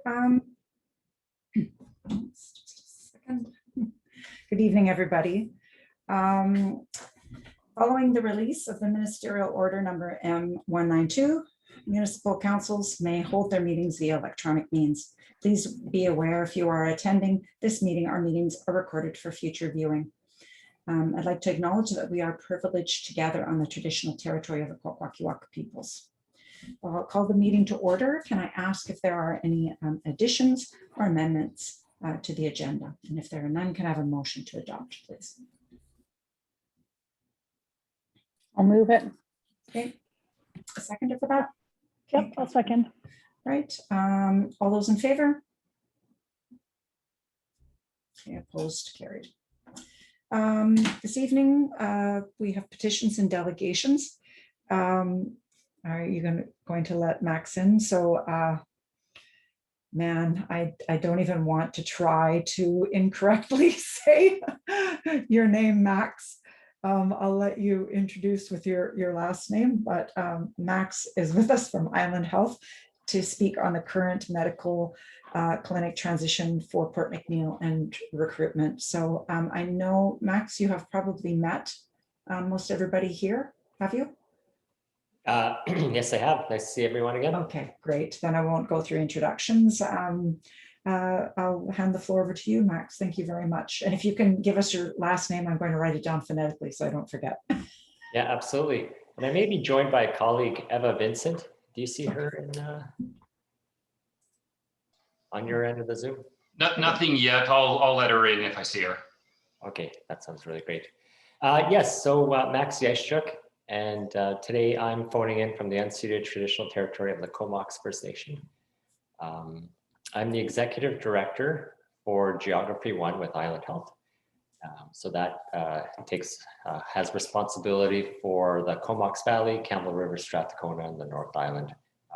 Um, just a second. Good evening, everybody. Following the release of the Ministerial Order number M192, municipal councils may hold their meetings via electronic means. Please be aware if you are attending this meeting, our meetings are recorded for future viewing. I'd like to acknowledge that we are privileged to gather on the traditional territory of the Kwakwaka'wakw peoples. I'll call the meeting to order. Can I ask if there are any additions or amendments to the agenda? And if there are none, can I have a motion to adopt, please? I'll move it. Okay, a second for that? Yep, I'll second. Right, all those in favor? Okay, opposed, carried. This evening, we have petitions and delegations. Are you going to let Max in? So, man, I don't even want to try to incorrectly say your name, Max. I'll let you introduce with your last name, but Max is with us from Island Health to speak on the current medical clinic transition for Port McNeill and recruitment. So I know, Max, you have probably met most everybody here, have you? Yes, I have. Nice to see everyone again. Okay, great. Then I won't go through introductions. I'll hand the floor over to you, Max. Thank you very much. And if you can give us your last name, I'm going to write it down phonetically so I don't forget. Yeah, absolutely. And I may be joined by a colleague, Eva Vincent. Do you see her in, on your end of the Zoom? Nothing yet. I'll let her in if I see her. Okay, that sounds really great. Yes, so Max Yashchuk, and today I'm phoning in from the unceded traditional territory of the Comox First Nation. I'm the executive director for Geography 1 with Island Health. So that has responsibility for the Comox Valley, Campbell River, Strathcona, and the North Island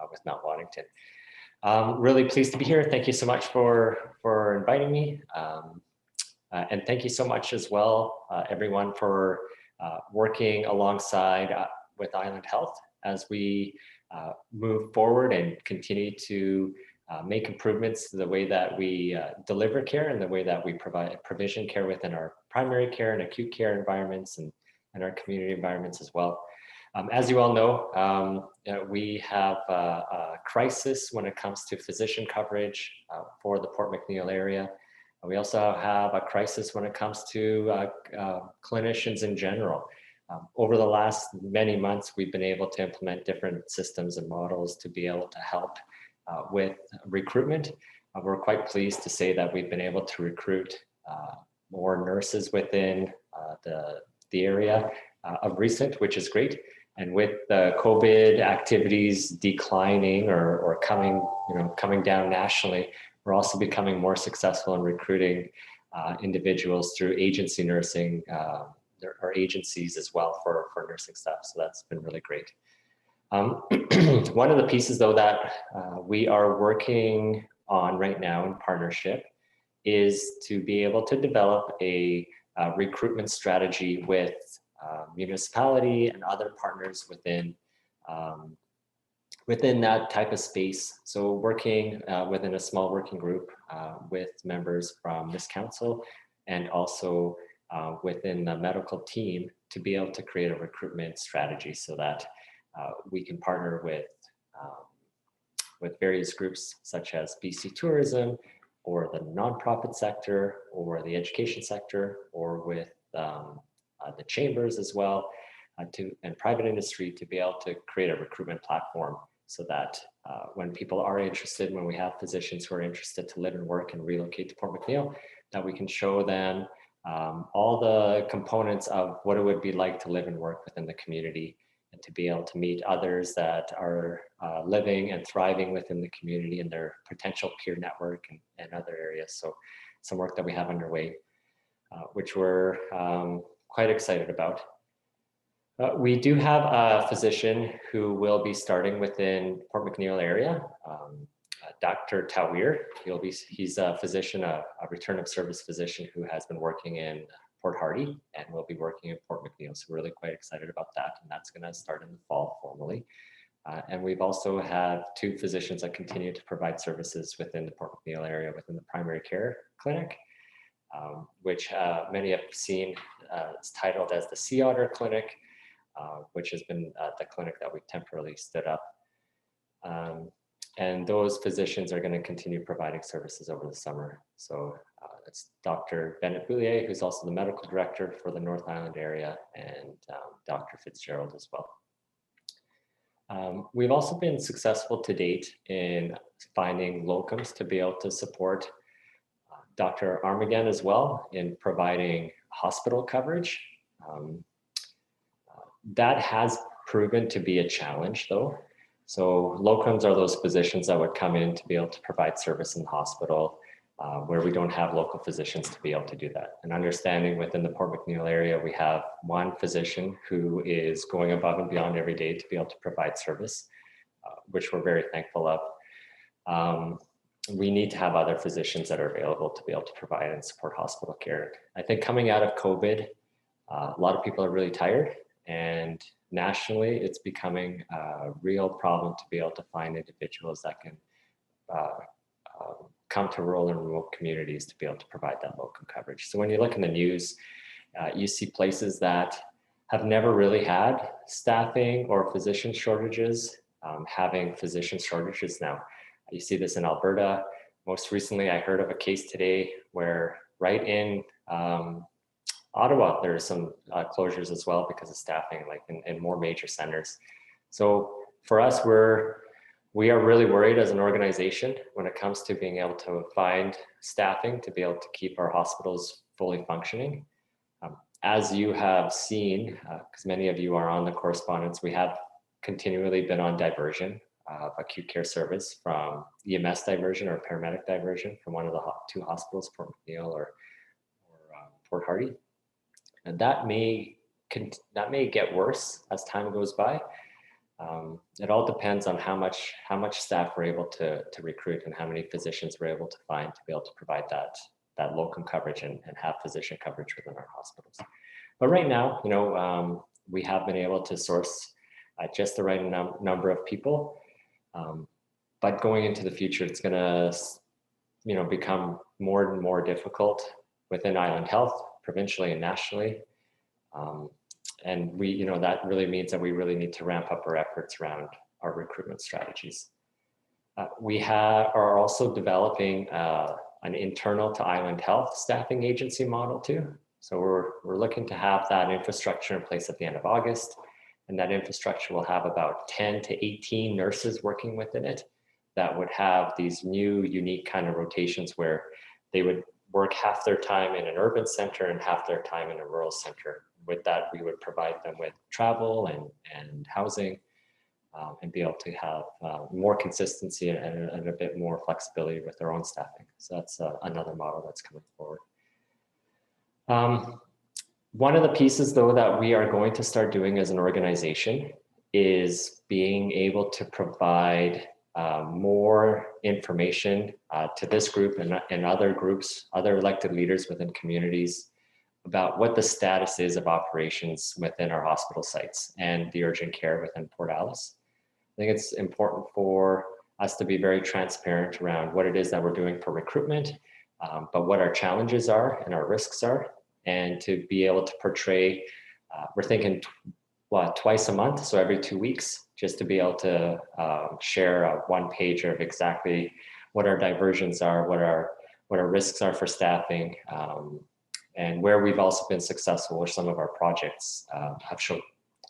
with Mount Waddington. Really pleased to be here. Thank you so much for inviting me. And thank you so much as well, everyone, for working alongside with Island Health as we move forward and continue to make improvements to the way that we deliver care and the way that we provide provision care within our primary care and acute care environments and our community environments as well. As you all know, we have a crisis when it comes to physician coverage for the Port McNeill area. We also have a crisis when it comes to clinicians in general. Over the last many months, we've been able to implement different systems and models to be able to help with recruitment. We're quite pleased to say that we've been able to recruit more nurses within the area of recent, which is great. And with the COVID activities declining or coming down nationally, we're also becoming more successful in recruiting individuals through agency nursing or agencies as well for nursing staff. So that's been really great. One of the pieces though that we are working on right now in partnership is to be able to develop a recruitment strategy with municipality and other partners within that type of space. So working within a small working group with members from this council and also within the medical team to be able to create a recruitment strategy so that we can partner with various groups such as BC Tourism or the nonprofit sector or the education sector or with the chambers as well and private industry to be able to create a recruitment platform so that when people are interested, when we have physicians who are interested to live and work and relocate to Port McNeill, that we can show them all the components of what it would be like to live and work within the community and to be able to meet others that are living and thriving within the community and their potential peer network and other areas. So some work that we have underway, which we're quite excited about. We do have a physician who will be starting within Port McNeill area, Dr. Tawir. He's a physician, a return of service physician who has been working in Port Hardy and will be working in Port McNeill. So we're really quite excited about that. And that's going to start in the fall formally. And we've also had 2 physicians that continue to provide services within the Port McNeill area within the primary care clinic, which many have seen. It's titled as the Sea Otter Clinic, which has been the clinic that we temporarily stood up. And those physicians are going to continue providing services over the summer. So it's Dr. Bennett Boulier, who's also the medical director for the North Island area, and Dr. Fitzgerald as well. We've also been successful to date in finding locums to be able to support Dr. Armagen as well in providing hospital coverage. That has proven to be a challenge though. So locums are those physicians that would come in to be able to provide service in the hospital where we don't have local physicians to be able to do that. And understanding within the Port McNeill area, we have one physician who is going above and beyond every day to be able to provide service, which we're very thankful of. We need to have other physicians that are available to be able to provide and support hospital care. I think coming out of COVID, a lot of people are really tired, and nationally it's becoming a real problem to be able to find individuals that can come to rural and remote communities to be able to provide that locum coverage. So when you look in the news, you see places that have never really had staffing or physician shortages, having physician shortages now. You see this in Alberta. Most recently, I heard of a case today where right in Ottawa, there's some closures as well because of staffing, like in more major centers. So for us, we are really worried as an organization when it comes to being able to find staffing to be able to keep our hospitals fully functioning. As you have seen, because many of you are on the correspondence, we have continually been on diversion of acute care service from EMS diversion or paramedic diversion from one of the 2 hospitals, Port McNeill or Port Hardy. And that may get worse as time goes by. It all depends on how much staff we're able to recruit and how many physicians we're able to find to be able to provide that locum coverage and have physician coverage within our hospitals. But right now, we have been able to source just the right number of people. But going into the future, it's going to, become more and more difficult within Island Health, provincially and nationally. And that really means that we really need to ramp up our efforts around our recruitment strategies. We are also developing an internal to Island Health staffing agency model too. So we're looking to have that infrastructure in place at the end of August. And that infrastructure will have about 10 to 18 nurses working within it that would have these new unique kind of rotations where they would work half their time in an urban center and half their time in a rural center. With that, we would provide them with travel and housing and be able to have more consistency and a bit more flexibility with their own staffing. So that's another model that's coming forward. One of the pieces though that we are going to start doing as an organization is being able to provide more information to this group and other groups, other elected leaders within communities about what the status is of operations within our hospital sites and the urgent care within Port Alice. I think it's important for us to be very transparent around what it is that we're doing for recruitment, but what our challenges are and our risks are, and to be able to portray, we're thinking twice a month, so every 2 weeks, just to be able to share a 1-page of exactly what our diversions are, what our risks are for staffing, and where we've also been successful, where some of our projects have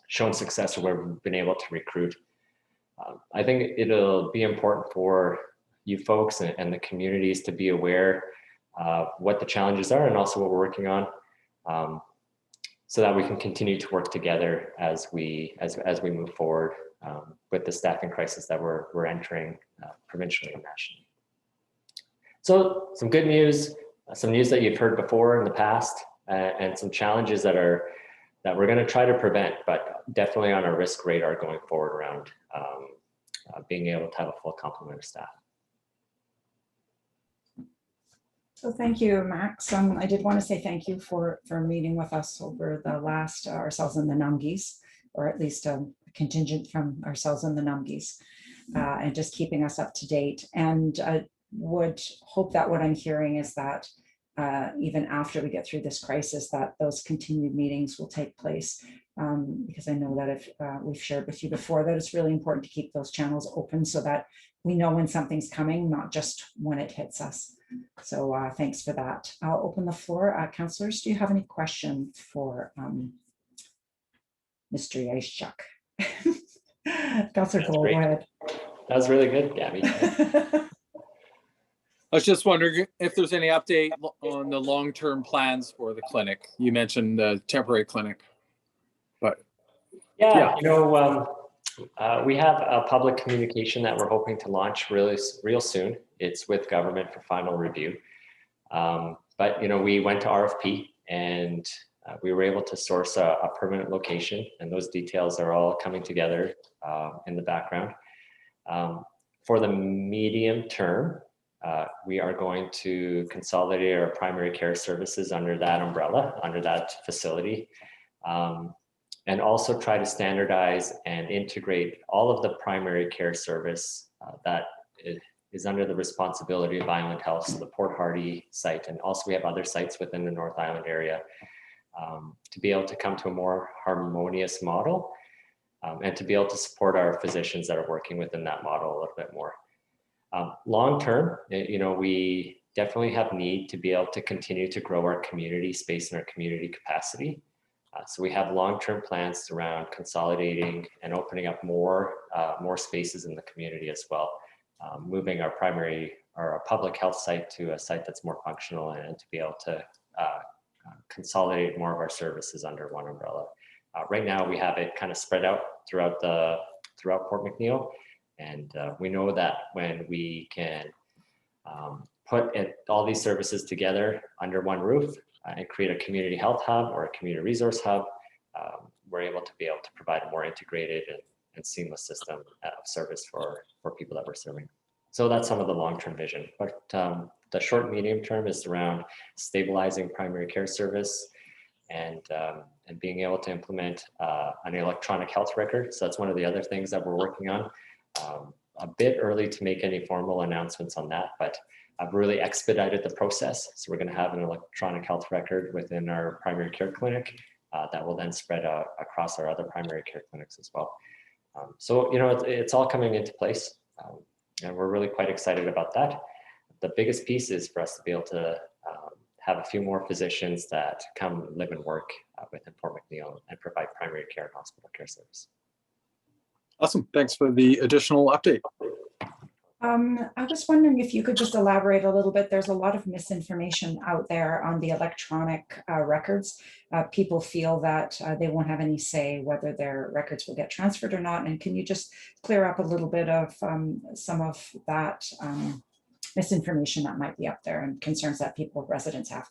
shown success, or where we've been able to recruit. I think it'll be important for you folks and the communities to be aware of what the challenges are and also what we're working on, so that we can continue to work together as we move forward with the staffing crisis that we're entering provincially and nationally. So some good news, some news that you've heard before in the past, and some challenges that we're going to try to prevent, but definitely on our risk radar going forward around being able to have a full complement of staff. So thank you, Max. I did want to say thank you for meeting with us over the last, ourselves and the Nungis, or at least a contingent from ourselves and the Numgies, and just keeping us up to date. And would hope that what I'm hearing is that even after we get through this crisis, that those continued meetings will take place. Because I know that if we've shared with you before that it's really important to keep those channels open so that we know when something's coming, not just when it hits us. So thanks for that. I'll open the floor. Councillors, do you have any questions for Mr. Yashchuk? Councillor Cole, go ahead. That was really good, Gabby. I was just wondering if there's any update on the long-term plans for the clinic. You mentioned the temporary clinic, but Yeah, you know, we have a public communication that we're hoping to launch real soon. It's with government for final review. But, you know, we went to RFP and we were able to source a permanent location, and those details are all coming together in the background. For the medium term, we are going to consolidate our primary care services under that umbrella, under that facility, and also try to standardize and integrate all of the primary care service that is under the responsibility of Island Health, so the Port Hardy site, and also we have other sites within the North Island area, to be able to come to a more harmonious model, and to be able to support our physicians that are working within that model a little bit more. Long term, you know, we definitely have need to be able to continue to grow our community space and our community capacity. So we have long-term plans around consolidating and opening up more spaces in the community as well, moving our public health site to a site that's more functional, and to be able to consolidate more of our services under one umbrella. Right now, we have it kind of spread out throughout Port McNeill. And we know that when we can put all these services together under one roof and create a community health hub or a community resource hub, we're able to provide a more integrated and seamless system of service for people that we're serving. So that's some of the long-term vision. But the short and medium term is around stabilizing primary care service and being able to implement an electronic health record. So that's one of the other things that we're working on. A bit early to make any formal announcements on that, but I've really expedited the process. So we're going to have an electronic health record within our primary care clinic that will then spread out across our other primary care clinics as well. So, you know, it's all coming into place, and we're really quite excited about that. The biggest piece is for us to be able to have a few more physicians that come live and work within Port McNeill and provide primary care and hospital care service. awesome. Thanks for the additional update. I was wondering if you could just elaborate a little bit. There's a lot of misinformation out there on the electronic records. People feel that they won't have any say whether their records will get transferred or not. And can you just clear up a little bit of some of that misinformation that might be up there and concerns that residents have?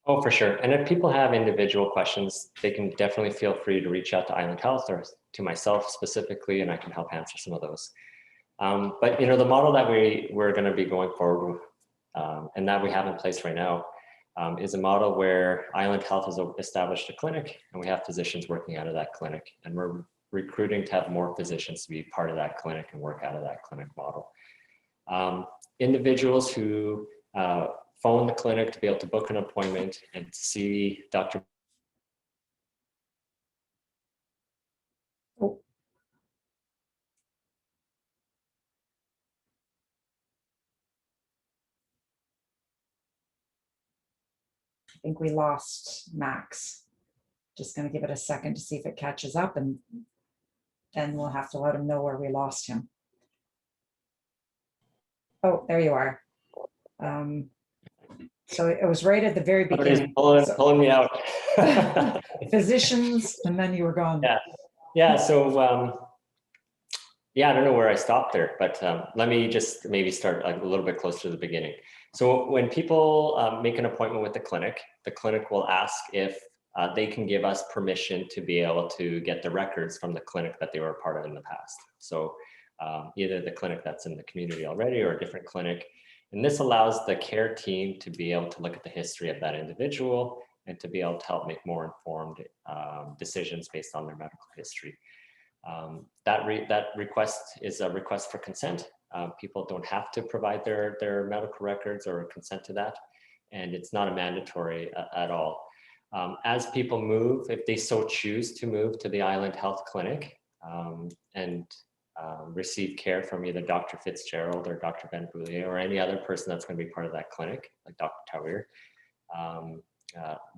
Oh, for sure. And if people have individual questions, they can definitely feel free to reach out to Island Health or to myself specifically, and I can help answer some of those. But you know, the model that we're going to be going forward with, and that we have in place right now, is a model where Island Health has established a clinic, and we have physicians working out of that clinic, and we're recruiting to have more physicians to be part of that clinic and work out of that clinic model. Individuals who phone the clinic to be able to book an appointment and see Dr. I think we lost Max. Just going to give it a second to see if it catches up, and then we'll have to let him know where we lost him. Oh, there you are. So it was right at the very beginning. Pulling me out. Physicians, and then you were gone. Yeah. So yeah, I don't know where I stopped there, but let me just maybe start a little bit closer to the beginning. So when people make an appointment with the clinic will ask if they can give us permission to be able to get the records from the clinic that they were a part of in the past. So either the clinic that's in the community already or a different clinic. And this allows the care team to be able to look at the history of that individual and to be able to help make more informed decisions based on their medical history. That request is a request for consent. People don't have to provide their medical records or consent to that, and it's not a mandatory at all. As people move, if they so choose to move to the Island Health Clinic and receive care from either Dr. Fitzgerald or Dr. Ben Boulier or any other person that's going to be part of that clinic, like Dr. Tawier,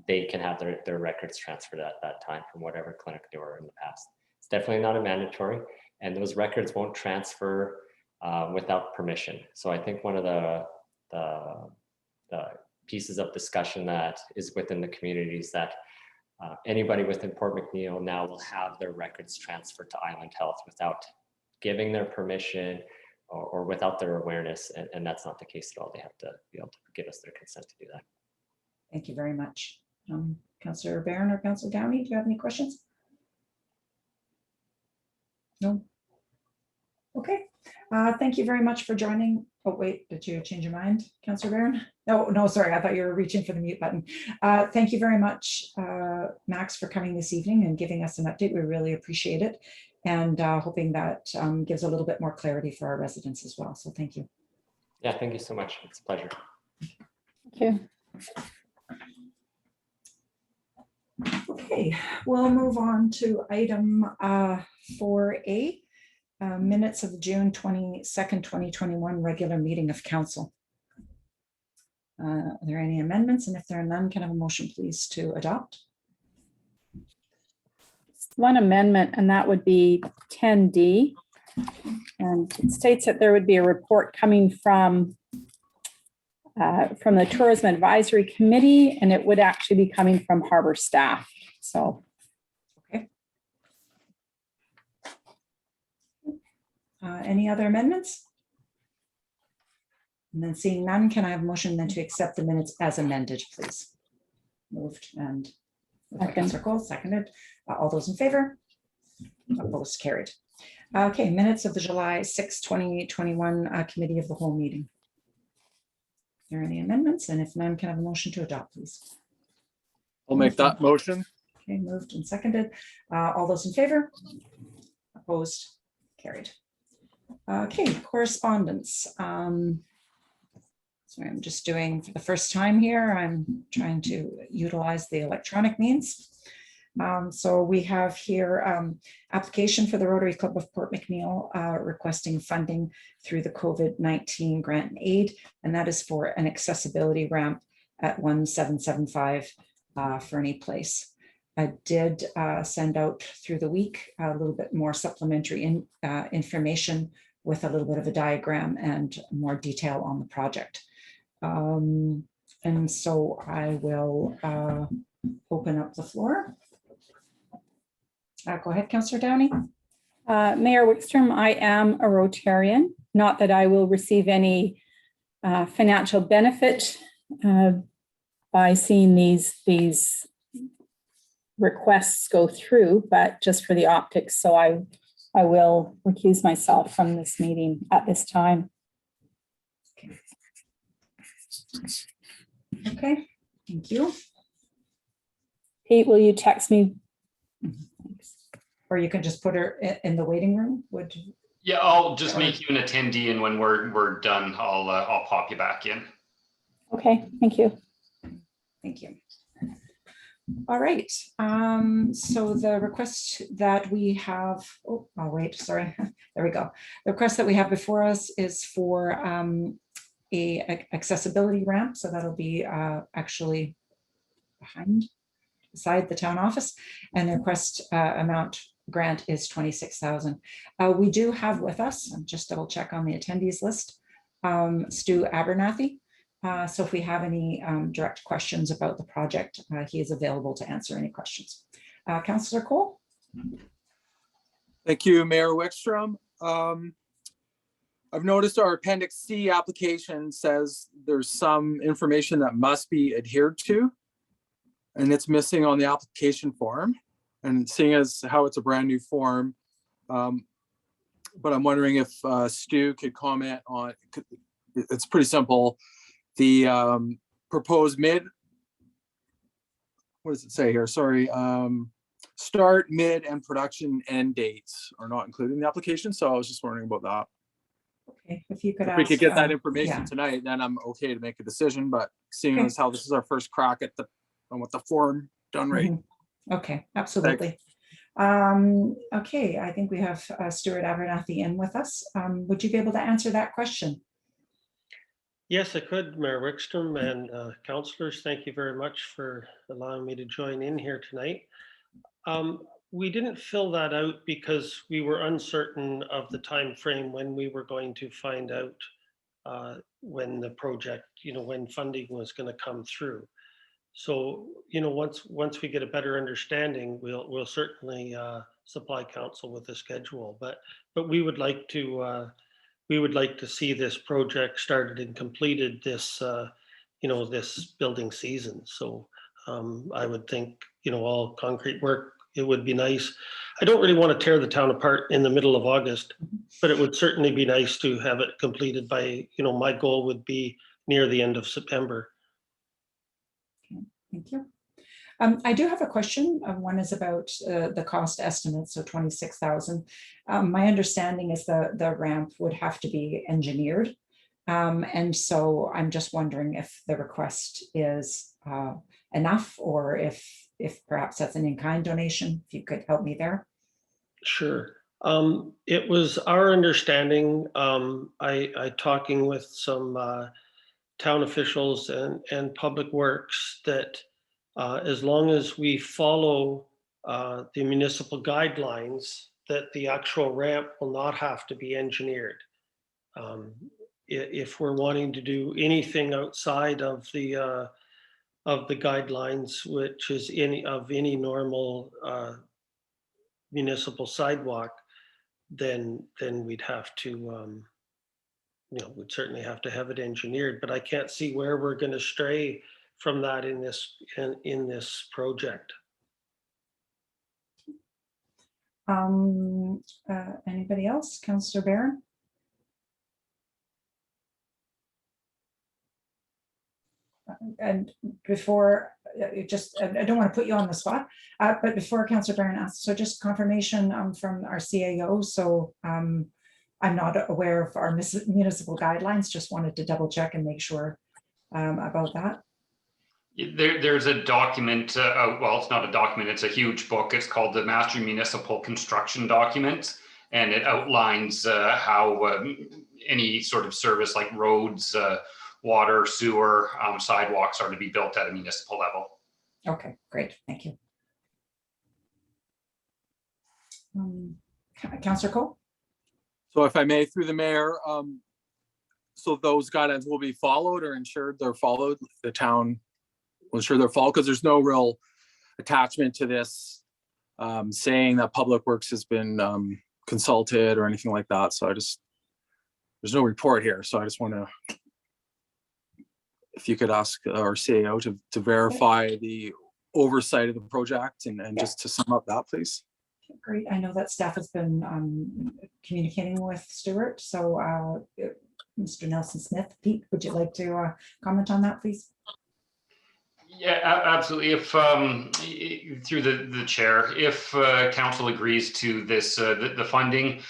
they can have their records transferred at that time from whatever clinic they were in the past. It's definitely not a mandatory, and those records won't transfer without permission. So I think one of the pieces of discussion that is within the community is that anybody within Port McNeill now will have their records transferred to Island Health without giving their permission or without their awareness, and that's not the case at all. They have to be able to give us their consent to do that. Thank you very much. Councillor Barron or Councillor Downey, do you have any questions? No? Okay, thank you very much for joining. Oh, wait, did you change your mind, Councillor Barron? No, sorry, I thought you were reaching for the mute button. Thank you very much, Max, for coming this evening and giving us an update. We really appreciate it, and hoping that gives a little bit more clarity for our residents as well. So thank you. Yeah, thank you so much. It's a pleasure. Thank you. Okay, we'll move on to item 4A, minutes of June 22nd, 2021 regular meeting of council. Are there any amendments? And if there are none, can I have a motion, please, to adopt? One amendment, and that would be 10D. And it states that there would be a report coming from the Tourism Advisory Committee, and it would actually be coming from Harbor staff. So. Okay. Any other amendments? And then seeing none, can I have a motion then to accept the minutes as amended, please? Moved and Councillor Cole, seconded. All those in favor? Opposed, carried. Okay, minutes of the July 6, 2021 Committee of the Whole meeting. Are there any amendments? And if none, can I have a motion to adopt, please? I'll make that motion. Okay, moved and seconded. All those in favor? Opposed, carried. Okay, correspondence. So I'm just doing for the first time here, I'm trying to utilize the electronic means. So we have here application for the Rotary Club of Port McNeill requesting funding through the COVID-19 grant and aid, and that is for an accessibility ramp at 1775 Fernie Place. I did send out through the week a little bit more supplementary information with a little bit of a diagram and more detail on the project. And so I will open up the floor. Go ahead, Councillor Downey. Mayor Wickstrom, I am a Rotarian. Not that I will receive any financial benefit by seeing these requests go through, but just for the optics. So I will recuse myself from this meeting at this time. Okay, thank you. Pete, will you text me? Or you can just put her in the waiting room. Would you? Yeah, I'll just make you an attendee, and when we're done, I'll pop you back in. Okay, thank you. Thank you. All right. So the request that we have, oh, wait, sorry. There we go. The request that we have before us is for a accessibility ramp. So that'll be actually beside the town office, and the request amount grant is 26,000. We do have with us, and just double check on the attendees list, Stu Abernathy. So if we have any direct questions about the project, he is available to answer any questions. Councillor Cole. Thank you, Mayor Wickstrom. I've noticed our Appendix C application says there's some information that must be adhered to, and it's missing on the application form. And seeing as how it's a brand new form, but I'm wondering if Stu could comment on, it's pretty simple. The proposed what does it say here? Sorry. Start, mid, and production end dates are not included in the application. So I was just wondering about that. Okay, if you could If we could ask, get that information yeah. tonight, then I'm okay to make a decision, but seeing Okay. as how this is our first crack at on what the form done right. Mhm. Okay, absolutely. Okay, I think we have Stuart Abernathy in with us. Would you be able to answer that question? Yes, I could, Mayor Wickstrom and councillors. Thank you very much for allowing me to join in here tonight. We didn't fill that out because we were uncertain of the time frame when we were going to find out when the project, when funding was going to come through. So, once we get a better understanding, we'll certainly supply council with a schedule. But we would like to see this project started and completed this this building season. So I would think all concrete work, it would be nice. I don't really want to tear the town apart in the middle of August, but it would certainly be nice to have it completed by, my goal would be near the end of September. Thank you. I do have a question. One is about the cost estimate, so 26,000. My understanding is the ramp would have to be engineered. And so I'm just wondering if the request is enough, or if perhaps that's an in-kind donation, if you could help me there. Sure. It was our understanding, I talking with some town officials and public works, that as long as we follow the municipal guidelines, that the actual ramp will not have to be engineered. If we're wanting to do anything outside of the guidelines, which is any normal municipal sidewalk, then we'd have to we'd certainly have to have it engineered. But I can't see where we're going to stray from that in this project. Anybody else? Councillor Barron? And before, I don't want to put you on the spot, but before Councillor Barron asks, so just confirmation from our CAO. So I'm not aware of our municipal guidelines, just wanted to double check and make sure about that. There's a document, well, it's not a document, it's a huge book. It's called the Master Municipal Construction Document, and it outlines how any sort of service like roads, water, sewer, sidewalks are to be built at a municipal level. Okay, great, thank you. Councillor Cole? So if I may, through the mayor, so those guidelines will be followed or ensured they're followed. The town will ensure they're followed, because there's no real attachment to this saying that Public Works has been consulted or anything like that. So there's no report here. So I just want to, if you could ask our CAO to verify the oversight of the project and just to sum up that, please. Great. I know that staff has been communicating with Stuart. So Mr. Nelson Smith, Pete, would you like to comment on that, please? Yeah, absolutely. If through the chair, if council agrees to this, the funding,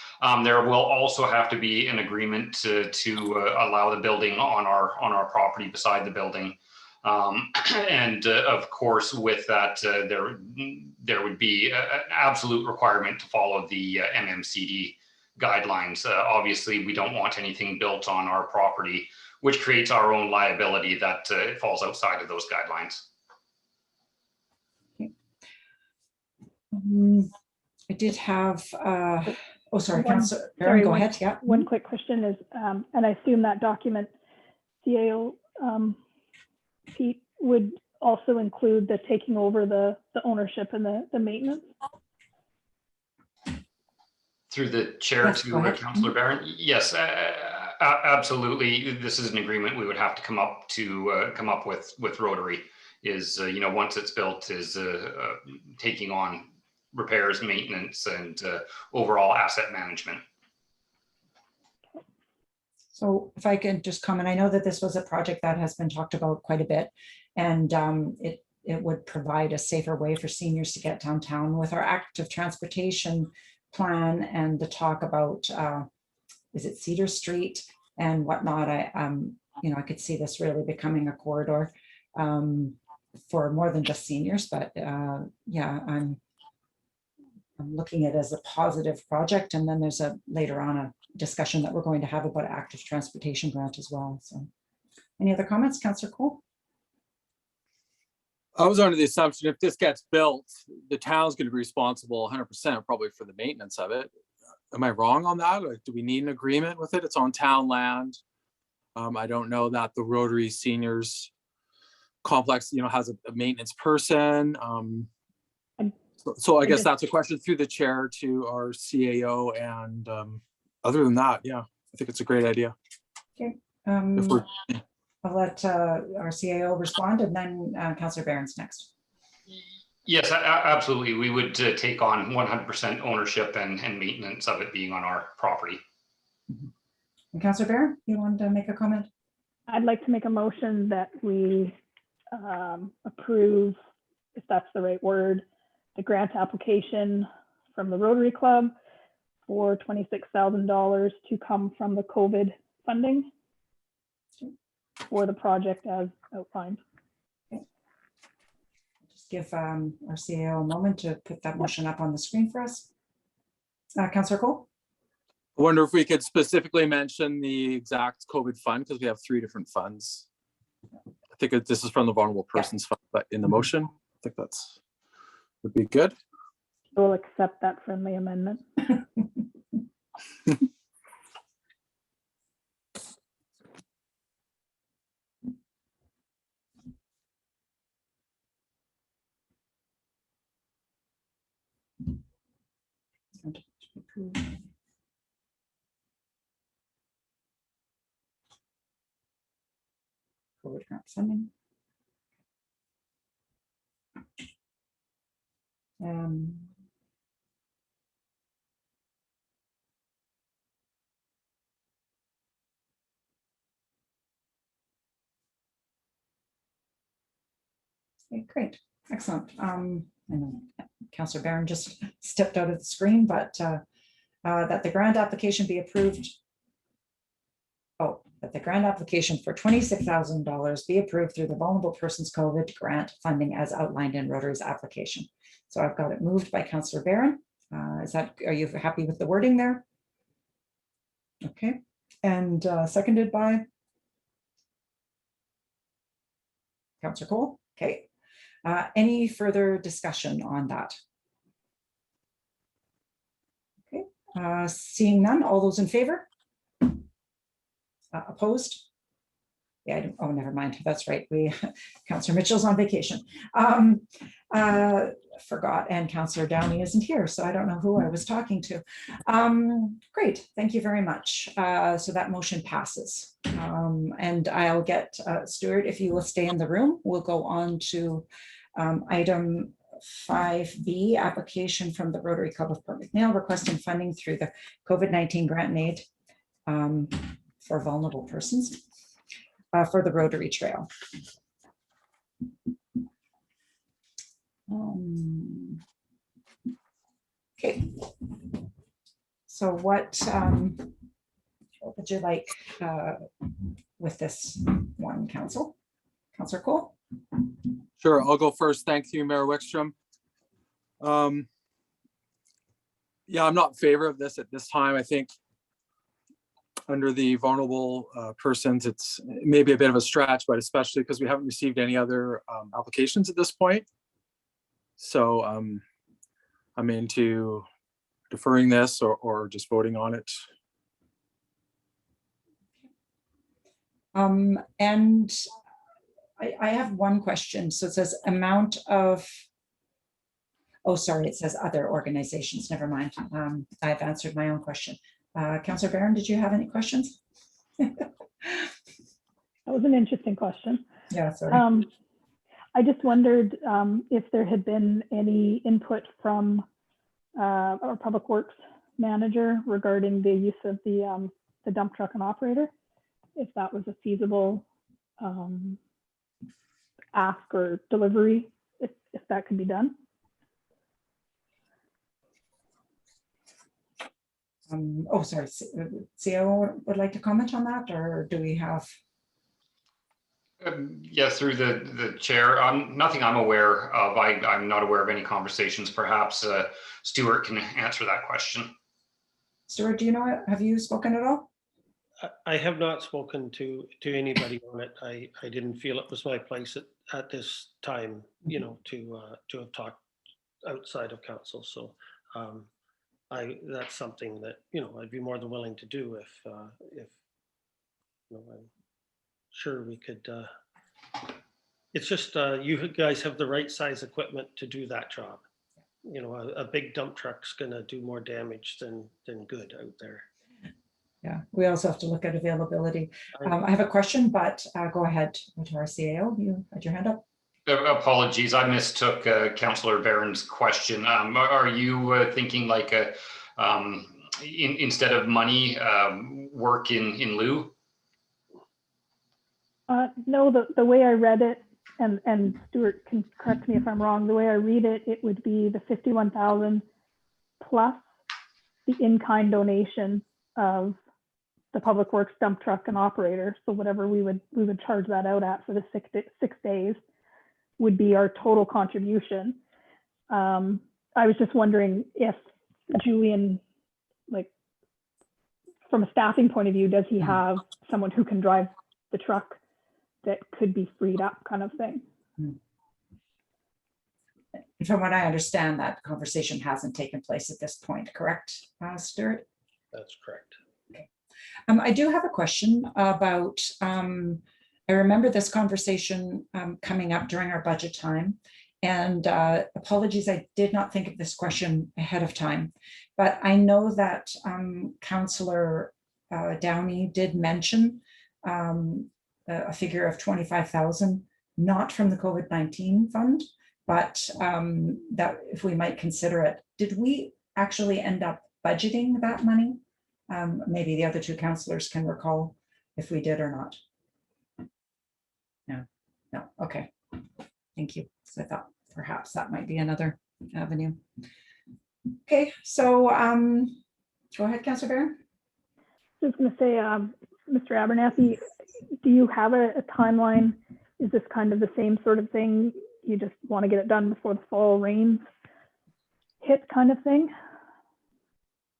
there will also have to be an agreement to allow the building on our property beside the building. And of course, with that, there would be an absolute requirement to follow the MMCD guidelines. Obviously, we don't want anything built on our property which creates our own liability that falls outside of those guidelines. I did have, oh, sorry, One- Councillor, sorry, go one- ahead, yeah. One quick question is, and I assume that document, CAO, Pete, would also include the taking over the ownership and the maintenance? Through the chair Yes, go to ahead. Councillor Barron, yes, absolutely. This is an agreement we would have to come up with Rotary. Is once it's built, is taking on repairs, maintenance, and overall asset management. So if I can just comment, I know that this was a project that has been talked about quite a bit, and it it would provide a safer way for seniors to get downtown with our active transportation plan and the talk about, is it Cedar Street and whatnot. I could see this really becoming a corridor for more than just seniors, but yeah, I'm looking at it as a positive project. And then there's later on a discussion that we're going to have about active transportation grant as well. So any other comments, Councillor Cole? I was under the assumption if this gets built, the town's going to be responsible 100% probably for the maintenance of it. Am I wrong on that? Or do we need an agreement with it? It's on town land. I don't know that the Rotary Seniors Complex, has a maintenance person. So I guess that's a question through the chair to our CAO. And other than that, yeah, I think it's a great idea. Okay. If we're- I'll let our CAO respond, and then Councillor Barron's next. Yes, absolutely. We would take on 100% ownership and maintenance of it being on our property. And Councillor Barron, you wanted to make a comment? I'd like to make a motion that we approve, if that's the right word, the grant application from the Rotary Club for $26,000 to come from the COVID funding for the project as outlined. Just give our CAO a moment to put that motion up on the screen for us. Councillor Cole? I wonder if we could specifically mention the exact COVID fund, because we have 3 different funds. I think this is from the Vulnerable Persons Fund, but in the motion, I think that's would be good. We'll accept that friendly amendment. COVID grant funding. Okay, great, excellent. I know Councillor Barron just stepped out of the screen, but that the grant application be approved. Oh, that the grant application for $26,000 be approved through the Vulnerable Persons COVID grant funding as outlined in Rotary's application. So I've got it moved by Councillor Barron. Are you happy with the wording there? Okay, and seconded by Councillor Cole. Okay, any further discussion on that? Okay, seeing none, all those in favor? Opposed? Yeah, oh, never mind. That's right. Councillor Mitchell's on vacation. Forgot, and Councillor Downey isn't here, so I don't know who I was talking to. Great, thank you very much. So that motion passes. And I'll get Stuart, if you will stay in the room, we'll go on to item 5B, application from the Rotary Club of Port McNeill requesting funding through the COVID-19 grant and aid for vulnerable persons for the Rotary Trail. Okay. So what would you like with this one, Councillor Cole? Sure, I'll go first. Thank you, Mayor Wickstrom. Yeah, I'm not in favor of this at this time. I think under the vulnerable persons, it's maybe a bit of a stretch, but especially because we haven't received any other applications at this point. So I'm into deferring this or just voting on it. And I have one question. So it says amount of, oh, sorry, it says other organizations. Never mind. I've answered my own question. Councillor Barron, did you have any questions? That was an interesting question. Yeah, sorry. I just wondered if there had been any input from our public works manager regarding the use of the dump truck and operator, if that was a feasible ask or delivery if that could be done. Oh, sorry, CEO would like to comment on that, or do we have? Yes, through the chair. Nothing I'm aware of. I'm not aware of any conversations. Perhaps Stuart can answer that question. Stuart, do you know, have you spoken at all? I have not spoken to anybody on it. I didn't feel it was my place at this time, you know, to have talked outside of council. So that's something that, you know, I'd be more than willing to do if you know, I'm sure we could. It's just you guys have the right size equipment to do that job. You know, a big dump truck's gonna do more damage than good out there. Yeah, we also have to look at availability. I have a question, but go ahead to our CAO. You had your hand up. Apologies, I mistook Councillor Barron's question. Are you thinking like a instead of money, work in lieu? No, the way I read it, and Stuart can correct me if I'm wrong, the way I read it, it would be the 51,000 plus the in-kind donation of the Public Works dump truck and operator. So whatever we would charge that out at for the 6 days would be our total contribution. I was just wondering if Julian, like from a staffing point of view, does he have someone who can drive the truck that could be freed up, kind of thing? From what I understand, that conversation hasn't taken place at this point, correct, Stuart? That's correct. I do have a question about, I remember this conversation coming up during our budget time, and apologies, I did not think of this question ahead of time, but I know that Councillor Downey did mention a figure of 25,000, not from the COVID-19 fund, but that if we might consider it. Did we actually end up budgeting that money? Maybe the other two councillors can recall if we did or not. No, okay. Thank you. So I thought perhaps that might be another avenue. Okay, so go ahead, Councillor Barron. I was going to say, Mr. Abernathy, do you have a timeline? Is this kind of the same sort of thing? You just want to get it done before the fall rains hit, kind of thing?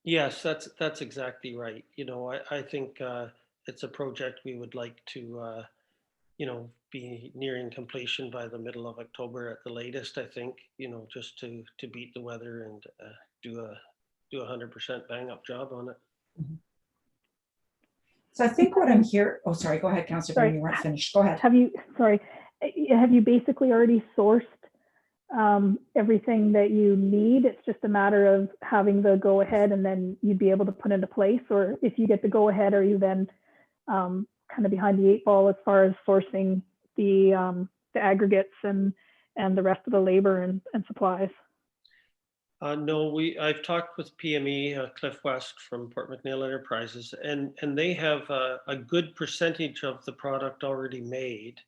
Yes, that's exactly right. You know, I think it's a project we would like to, you know, be nearing completion by the middle of October at the latest. I think, you know, just to beat the weather and do a 100% bang up job on it. So I think what I'm here. Oh, sorry. Go ahead, Councillor Barron. You weren't finished. Go ahead. Have you basically already sourced everything that you need? It's just a matter of having the go ahead, and then you'd be able to put into place. Or if you get the go ahead, are you then kind of behind the 8 ball as far as sourcing the aggregates and the rest of the labor and supplies? No, I've talked with PME, Cliff West from Port McNeill Enterprises, and they have a good percentage of the product already made,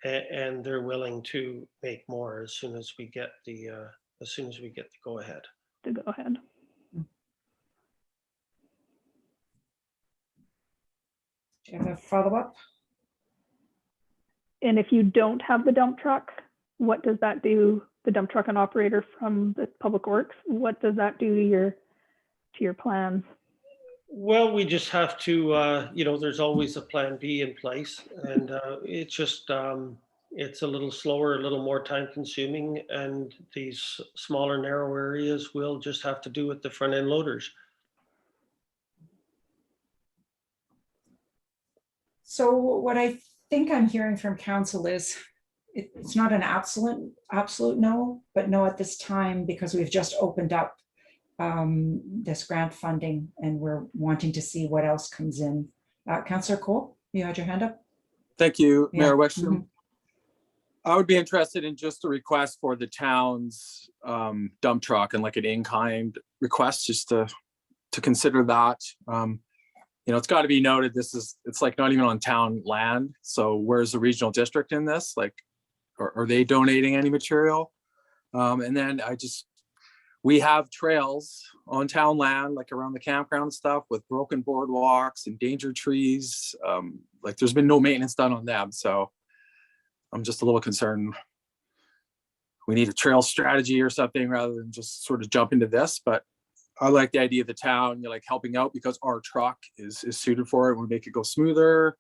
and they're willing to make more as soon as we get the go ahead. To go ahead. Do you have a follow-up? And if you don't have the dump truck, what does that do? The dump truck and operator from the Public Works, what does that do to your plans? Well, we just have to, you know, there's always a plan B in place, and it's just, it's a little slower, a little more time consuming, and these smaller, narrow areas will just have to do with the front end loaders. So what I think I'm hearing from council is it's not an absolute no, but no at this time, because we've just opened up this grant funding and we're wanting to see what else comes in. Councillor Cole, you had your hand up? Thank you, Yeah. Mayor Wickstrom. I would be interested in just a request for the town's dump truck and like an in-kind request, just to consider that. You know, it's got to be noted, it's like not even on town land. So where's the regional district in this? Like, are they donating any material? And then we have trails on town land, like around the campground and stuff, with broken boardwalks, endangered trees. Like there's been no maintenance done on them. So I'm just a little concerned. We need a trail strategy or something rather than just sort of jump into this. But I like the idea of the town, like helping out because our truck is suited for it. We make it go smoother.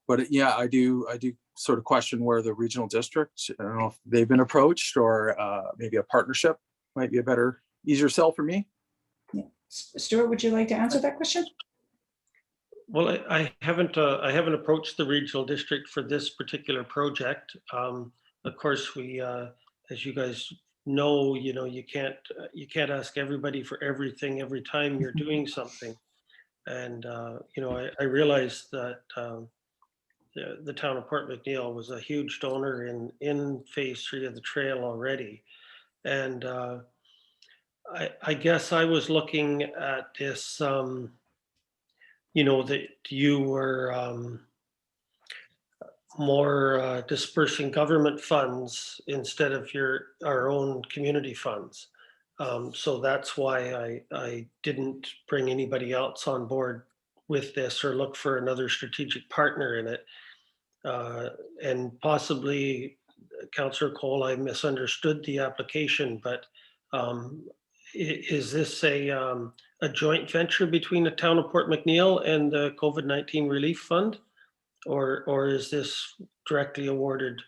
But yeah, I do sort of question where the regional district, I don't know if they've been approached or maybe a partnership might be a better, easier sell for me. Stuart, would you like to answer that question? Well, I haven't approached the regional district for this particular project. Of course, we, as you guys know, you can't ask everybody for everything every time you're doing something. And, I realized that the town of Port McNeill was a huge donor in phase 3 of the trail already. And I guess I was looking at this, that you were more dispersing government funds instead of our own community funds. So that's why I didn't bring anybody else on board with this or look for another strategic partner in it. And possibly, Councillor Cole, I misunderstood the application, but is this a joint venture between the town of Port McNeill and the COVID-19 Relief Fund? Or is this directly awarded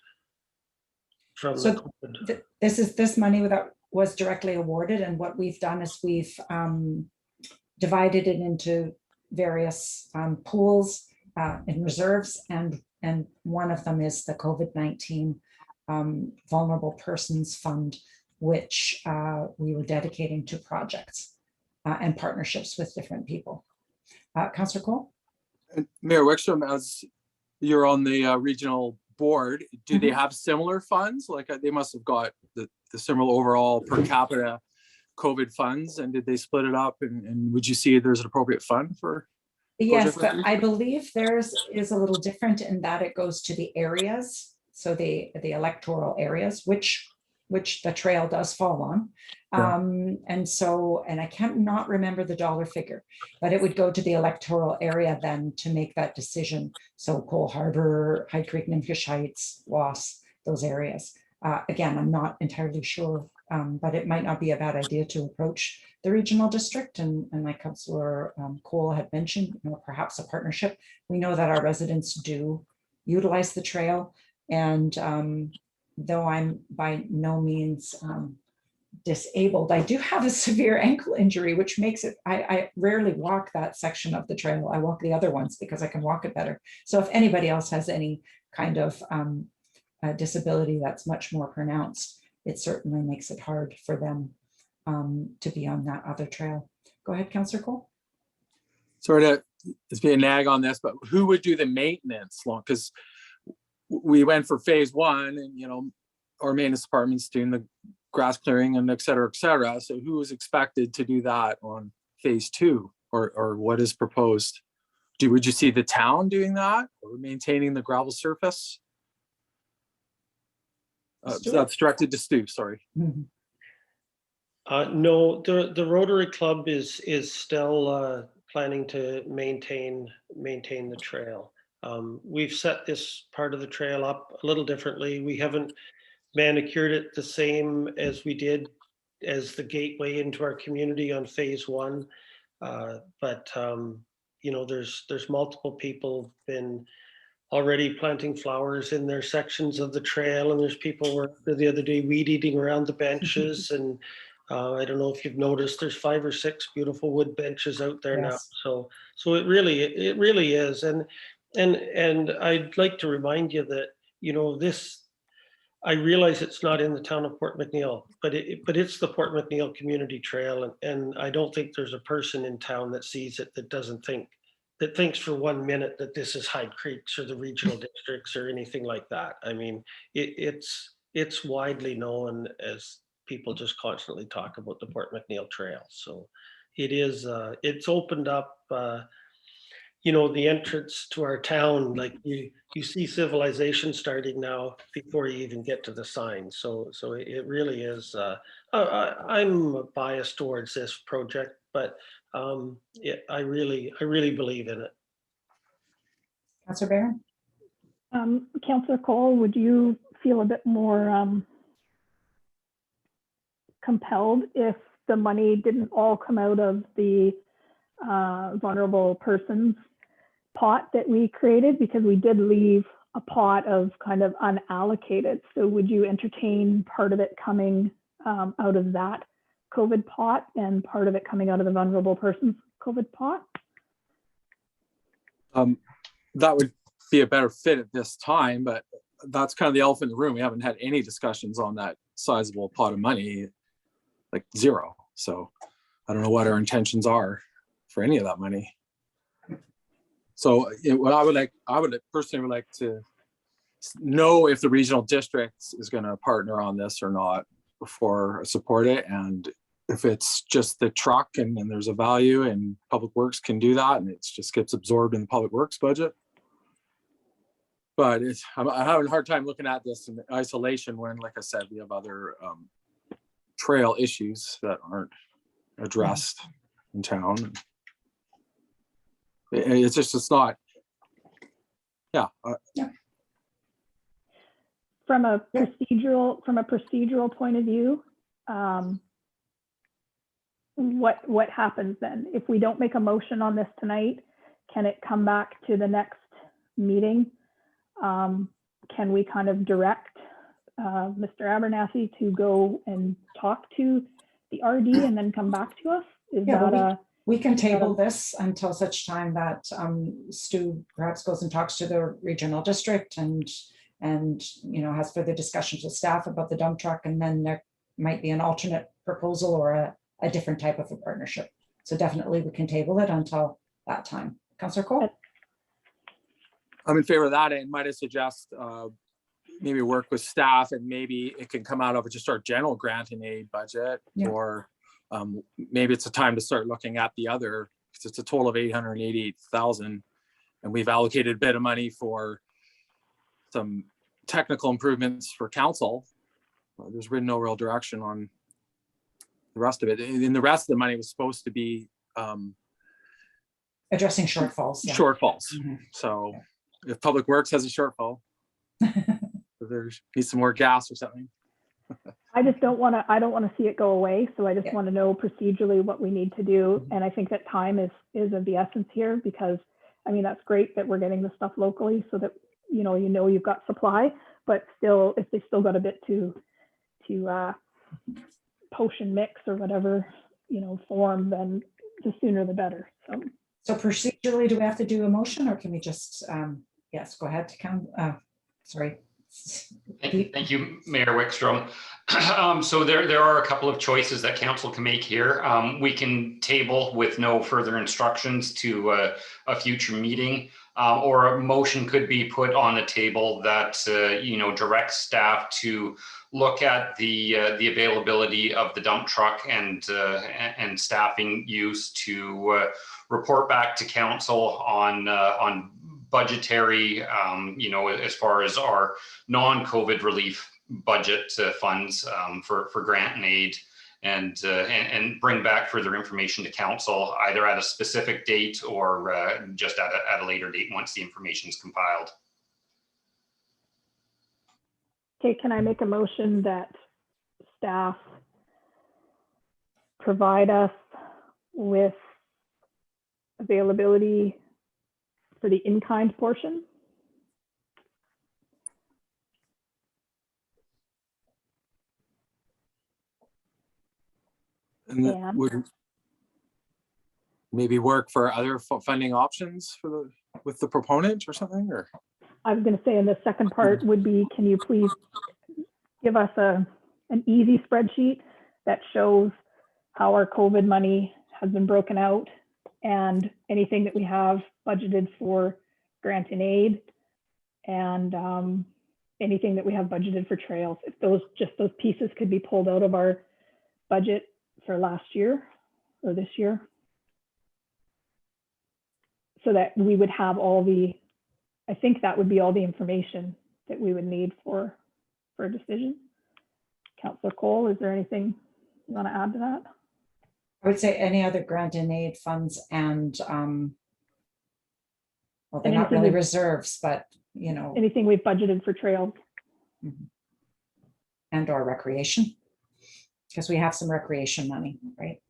from the COVID? This money that was directly awarded, and what we've done is we've divided it into various pools and reserves, and one of them is the COVID-19 Vulnerable Persons Fund, which we were dedicating to projects and partnerships with different people. Councillor Cole? And Mayor Wickstrom, as you're on the regional board, do they have similar funds? Like they must have got the similar overall per capita COVID funds, and did they split it up? And would you see there's an appropriate fund for? Yes, but I believe theirs is a little different in that it goes to the areas. So the electoral areas, which the trail does fall on. Yeah. And I can't not remember the dollar figure, but it would go to the electoral area then to make that decision. So Cole Harbour, Hyde Creek, Nimfish Heights, Wass, those areas. Again, I'm not entirely sure, but it might not be a bad idea to approach the regional district. And like Councillor Cole had mentioned, perhaps a partnership. We know that our residents do utilize the trail. And though I'm by no means disabled, I do have a severe ankle injury, which makes it, I rarely walk that section of the trail. I walk the other ones because I can walk it better. So if anybody else has any kind of disability that's much more pronounced, it certainly makes it hard for them to be on that other trail. Go ahead, Councillor Cole. Sort of, it's being a nag on this, but who would do the maintenance long? Because we went for phase 1 and, our maintenance department's doing the grass clearing and et cetera, et cetera. So who is expected to do that on phase 2 or what is proposed? Would you see the town doing that or maintaining the gravel surface? That's directed to Stu, sorry. Mhm. No, the Rotary Club is still planning to maintain the trail. We've set this part of the trail up a little differently. We haven't manicured it the same as we did as the gateway into our community on phase 1. But there's multiple people been already planting flowers in their sections of the trail, and there's people were the other day weed eating around the benches. And I don't know if you've noticed, there's 5 or 6 beautiful wood benches out there now. Yes. So it really is. And I'd like to remind you that, this, I realize it's not in the town of Port McNeill, but it's the Port McNeill Community Trail. And I don't think there's a person in town that sees it that thinks for 1 minute that this is Hyde Creeks or the regional districts or anything like that. I mean, it's widely known as people just constantly talk about the Port McNeill Trail. So it is, it's opened up, you know, the entrance to our town, like you see civilization starting now before you even get to the sign. So it really is, I'm biased towards this project, but I really believe in it. Councillor Barron? Councillor Cole, would you feel a bit more compelled if the money didn't all come out of the vulnerable persons pot that we created? Because we did leave a pot of kind of unallocated. So would you entertain part of it coming out of that COVID pot and part of it coming out of the vulnerable persons COVID pot? That would be a better fit at this time, but that's kind of the elephant in the room. We haven't had any discussions on that sizable pot of money, like zero. So I don't know what our intentions are for any of that money. So what I would personally like to know if the regional district is going to partner on this or not before I support it. And if it's just the truck and there's a value and Public Works can do that and it just gets absorbed in the Public Works budget. But I'm having a hard time looking at this in isolation when, like I said, we have other trail issues that aren't addressed in town. It's not, yeah. From a procedural point of view, what happens then? If we don't make a motion on this tonight, can it come back to the next meeting? Can we kind of direct Mr. Abernathy to go and talk to the RD and then come back to us? We can table this until such time that Stu perhaps goes and talks to the regional district and has further discussions with staff about the dump truck, and then there might be an alternate proposal or a different type of a partnership. So definitely we can table it until that time. Councillor Cole? I'm in favor of that, and might I suggest maybe work with staff and maybe it can come out of just our general grant and aid budget, or maybe it's a time to start looking at the other, because it's a total of 888,000 and we've allocated a bit of money for some technical improvements for council. There's been no real direction on the rest of it, and the rest of the money was supposed to be addressing shortfalls. So if Public Works has a shortfall, there needs some more gas or something. I don't want to see it go away. So I just want to know procedurally what we need to do. And I think that time is of the essence here, because I mean, that's great that we're getting the stuff locally so that, you've got supply, but still, if they still got a bit to potion mix or whatever, form, then the sooner the better. So procedurally, do we have to do a motion, or can we just, yes, go ahead to count, sorry. Thank you, Mayor Wickstrom. So there are a couple of choices that council can make here. We can table with no further instructions to a future meeting, or a motion could be put on the table that directs staff to look at the availability of the dump truck and staffing use to report back to council on budgetary, as far as our non-COVID relief budget funds for grant and aid, and bring back further information to council either at a specific date or just at a later date once the information is compiled. Okay, can I make a motion that staff provide us with availability for the in-kind portion? And that would maybe work for other funding options with the proponent or something, or? I was going to say, in the second part would be, can you please give us an easy spreadsheet that shows how our COVID money has been broken out and anything that we have budgeted for grant and aid, and anything that we have budgeted for trails. If those pieces could be pulled out of our budget for last year or this year. so that we would have I think that would be all the information that we would need for a decision. Councillor Cole, is there anything you want to add to that? I would say any other grant and aid funds and, well, they're not Anything really we- reserves, but, you know, Anything we've budgeted for trails? and or recreation. Because we have some recreation money, right?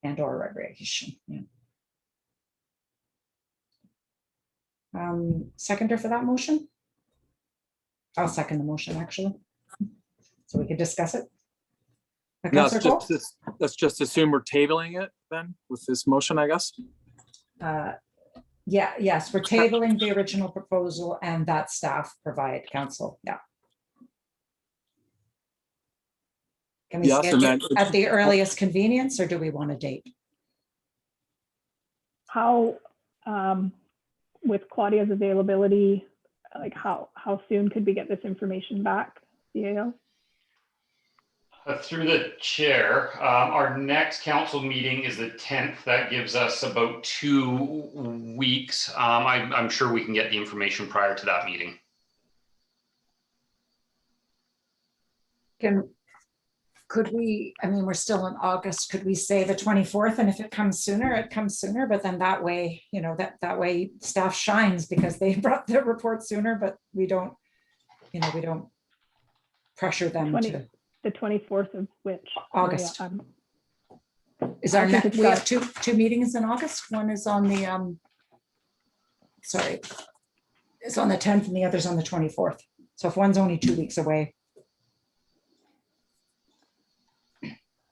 And or recreation, yeah. Seconder for that motion? I'll second the motion, actually. So we could discuss it. Councillor Cole? Let's just assume we're tabling it then with this motion, I guess. Yeah, yes, we're tabling the original proposal and that staff provide counsel, yeah. Can we Yes, and schedule then- at the earliest convenience, or do we want a date? How, with Claudia's availability, like how soon could we get this information back? CAO? Through the chair, our next council meeting is the 10th. That gives us about 2 weeks. I'm sure we can get the information prior to that meeting. Could we, I mean, we're still in August, could we say the 24th? And if it comes sooner, it comes sooner, but then that way, you know, that way staff shines because they brought their report sooner, but we don't, you know, we don't pressure them to. The 24th of which? August. Sorry, Is our I think next, it's we have got- two meetings in August. One is on the, sorry. It's on the 10th and the other's on the 24th. So if one's only 2 weeks away.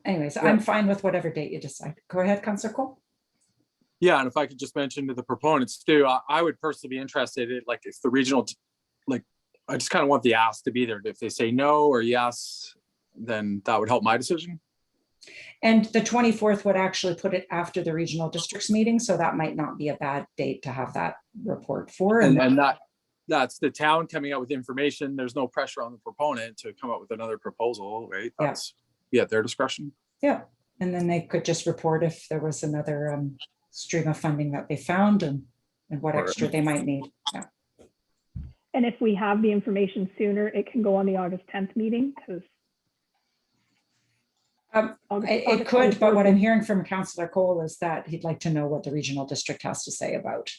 Anyways, I'm fine with whatever date you decide. Go ahead, Councillor Cole. Yeah, and if I could just mention to the proponents too, I would personally be interested in, like, if the regional, like, I just kind of want the ask to be there. If they say no or yes, then that would help my decision. And the 24th would actually put it after the regional districts meeting, so that might not be a bad date to have that report for. And that's the town coming out with information. There's no pressure on the proponent to come up with another proposal, right? Yeah. That's at their discretion. Yeah, and then they could just report if there was another stream of funding that they found and what Or- extra they might need. Yeah. And if we have the information sooner, it can go on the August 10th meeting because. It could, but what I'm hearing from Councillor Cole is that he'd like to know what the regional district has to say about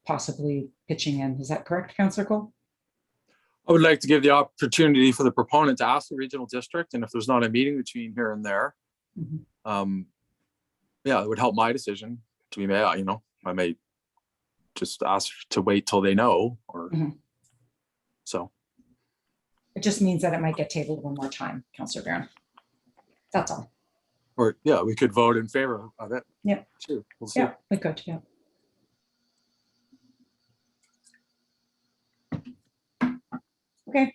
possibly pitching in. Is that correct, Councillor Cole? I would like to give the opportunity for the proponent to ask the regional district, and if there's not a meeting between here and there, Mhm. yeah, it would help my decision to be made. You know, I may just ask to wait till they know, or Mhm. so. It just means that it might get tabled one more time, Councillor Barron. That's all. Or yeah, we could vote in favor of it. Yeah. Sure. We'll see. Yeah, we could, yeah. Okay.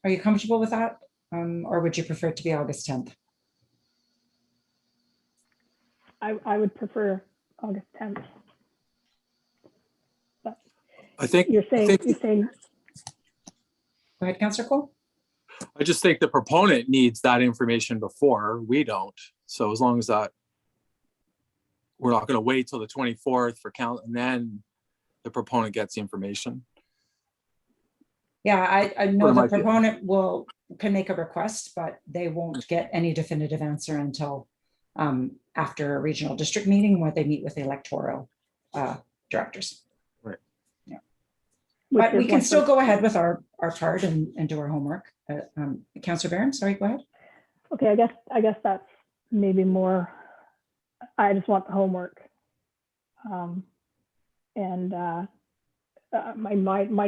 Are you comfortable with that? Or would you prefer it to be August 10th? I would prefer August 10th. I think You're saying, Go ahead, Councillor Cole. I just think the proponent needs that information before, we don't. So as long as that, we're not going to wait till the 24th for count, and then the proponent gets the information. Yeah, I know Or it the might be- proponent can make a request, but they won't get any definitive answer until after a regional district meeting where they meet with the electoral directors. But we can still go ahead with our part and do our homework. Councillor Barron, sorry, go ahead. Okay, I guess that's maybe more, I just want the homework. My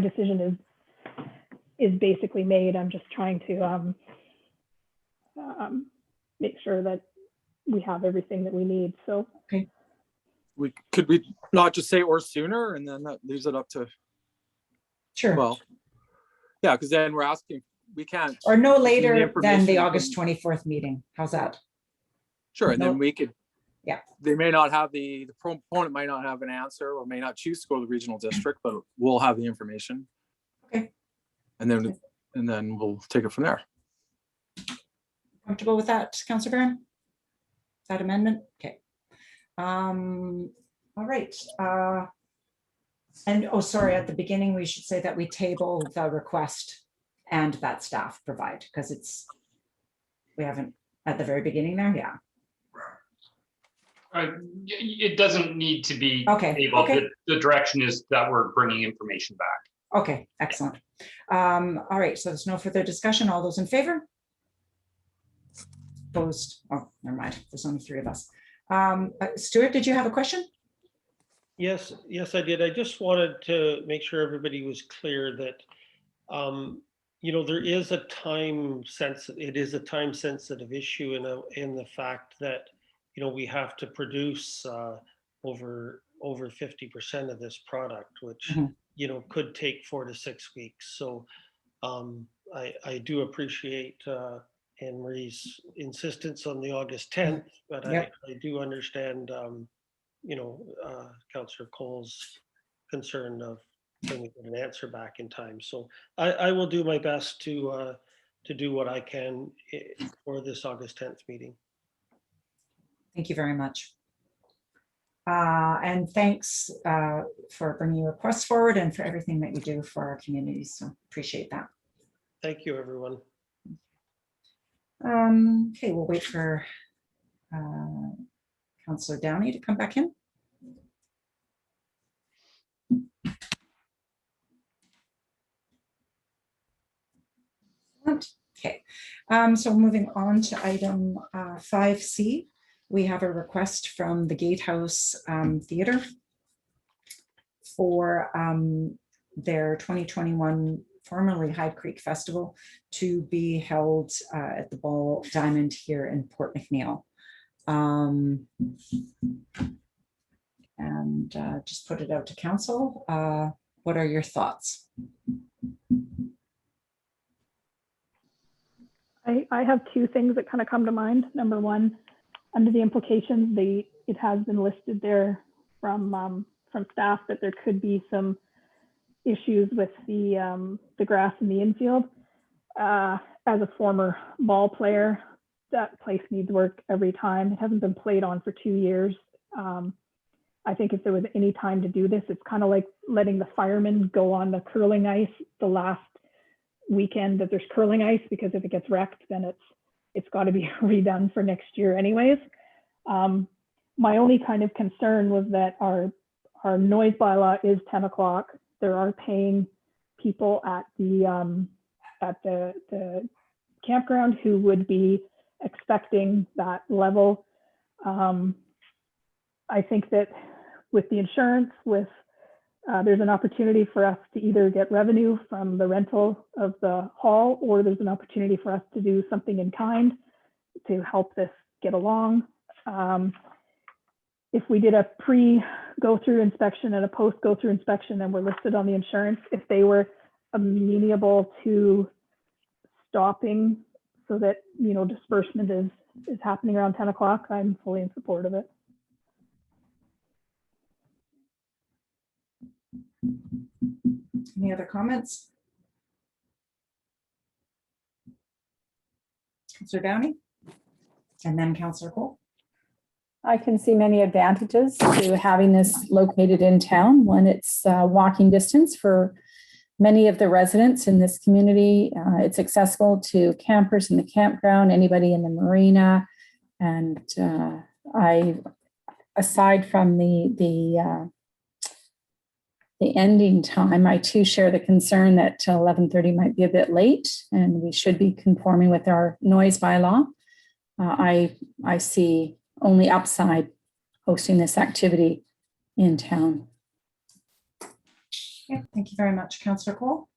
decision is basically made. I'm just trying to make sure that we have everything that we need. So Could we not just say or sooner, and then that leaves it up to, Sure. well, yeah, because then we're asking, we can't. Or no the later than information the is August in- 24th meeting. How's that? Sure, and No. then we could. Yeah. They may not have the proponent might not have an answer, or may not choose to go to the regional district, but we'll have the information. Okay. And then we'll take it from there. Comfortable with that, Councillor Barron? That amendment? Okay. All right. And, oh, sorry, at the beginning, we should say that we table the request and that staff provide, because we haven't, at the very beginning there, yeah. It doesn't need to be Okay, tabled. okay. The direction is that we're bringing information back. Okay, excellent. All right, so there's no further discussion. All those in favor? Opposed? Oh, never mind. There's only 3 of us. Stuart, did you have a question? Yes, I did. I just wanted to make sure everybody was clear that, there is a time sensitive issue in the fact that, we have to produce over 50% of this product, which, could take 4 to 6 weeks. So I do appreciate Anne Marie's insistence on the August 10th, but Yep. I do understand, Councillor Cole's concern of can we get an answer back in time. So I will do my best to do what I can for this August 10th meeting. Thank you very much. And thanks for bringing your requests forward and for everything that you do for our community. So appreciate that. Thank you, everyone. Okay, we'll wait for Councillor Downey to come back in. Okay, so moving on to item 5C, we have a request from the Gatehouse Theatre for their 2021 formerly Hyde Creek Festival to be held at the Ball Diamond here in Port McNeill. And just put it out to council. What are your thoughts? I have 2 things that kind of come to mind. Number one, under the implications, it has been listed there from staff that there could be some issues with the grass in the infield. As a former ball player, that place needs work every time. It hasn't been played on for 2 years. I think if there was any time to do this, it's kind of like letting the firemen go on the curling ice the last weekend that there's curling ice, because if it gets wrecked, then it's got to be redone for next year anyways. My only kind of concern was that our noise bylaw is 10 o'clock. There are paying people at the campground who would be expecting that level. I think that with the insurance, there's an opportunity for us to either get revenue from the rental of the hall, or there's an opportunity for us to do something in kind to help this get along. If we did a pre-go-through inspection and a post-go-through inspection and we're listed on the insurance, if they were amenable to stopping so that, disbursement is happening around 10 o'clock, I'm fully in support of it. Any other comments? Councillor Downey? And then Councillor Cole. I can see many advantages to having this located in town. One, it's walking distance for many of the residents in this community. It's accessible to campers in the campground, anybody in the marina. And aside from the ending time, I too share the concern that 11:30 might be a bit late, and we should be conforming with our noise bylaw. I see only upside hosting this activity in town. Okay, thank you very much, Councillor Cole.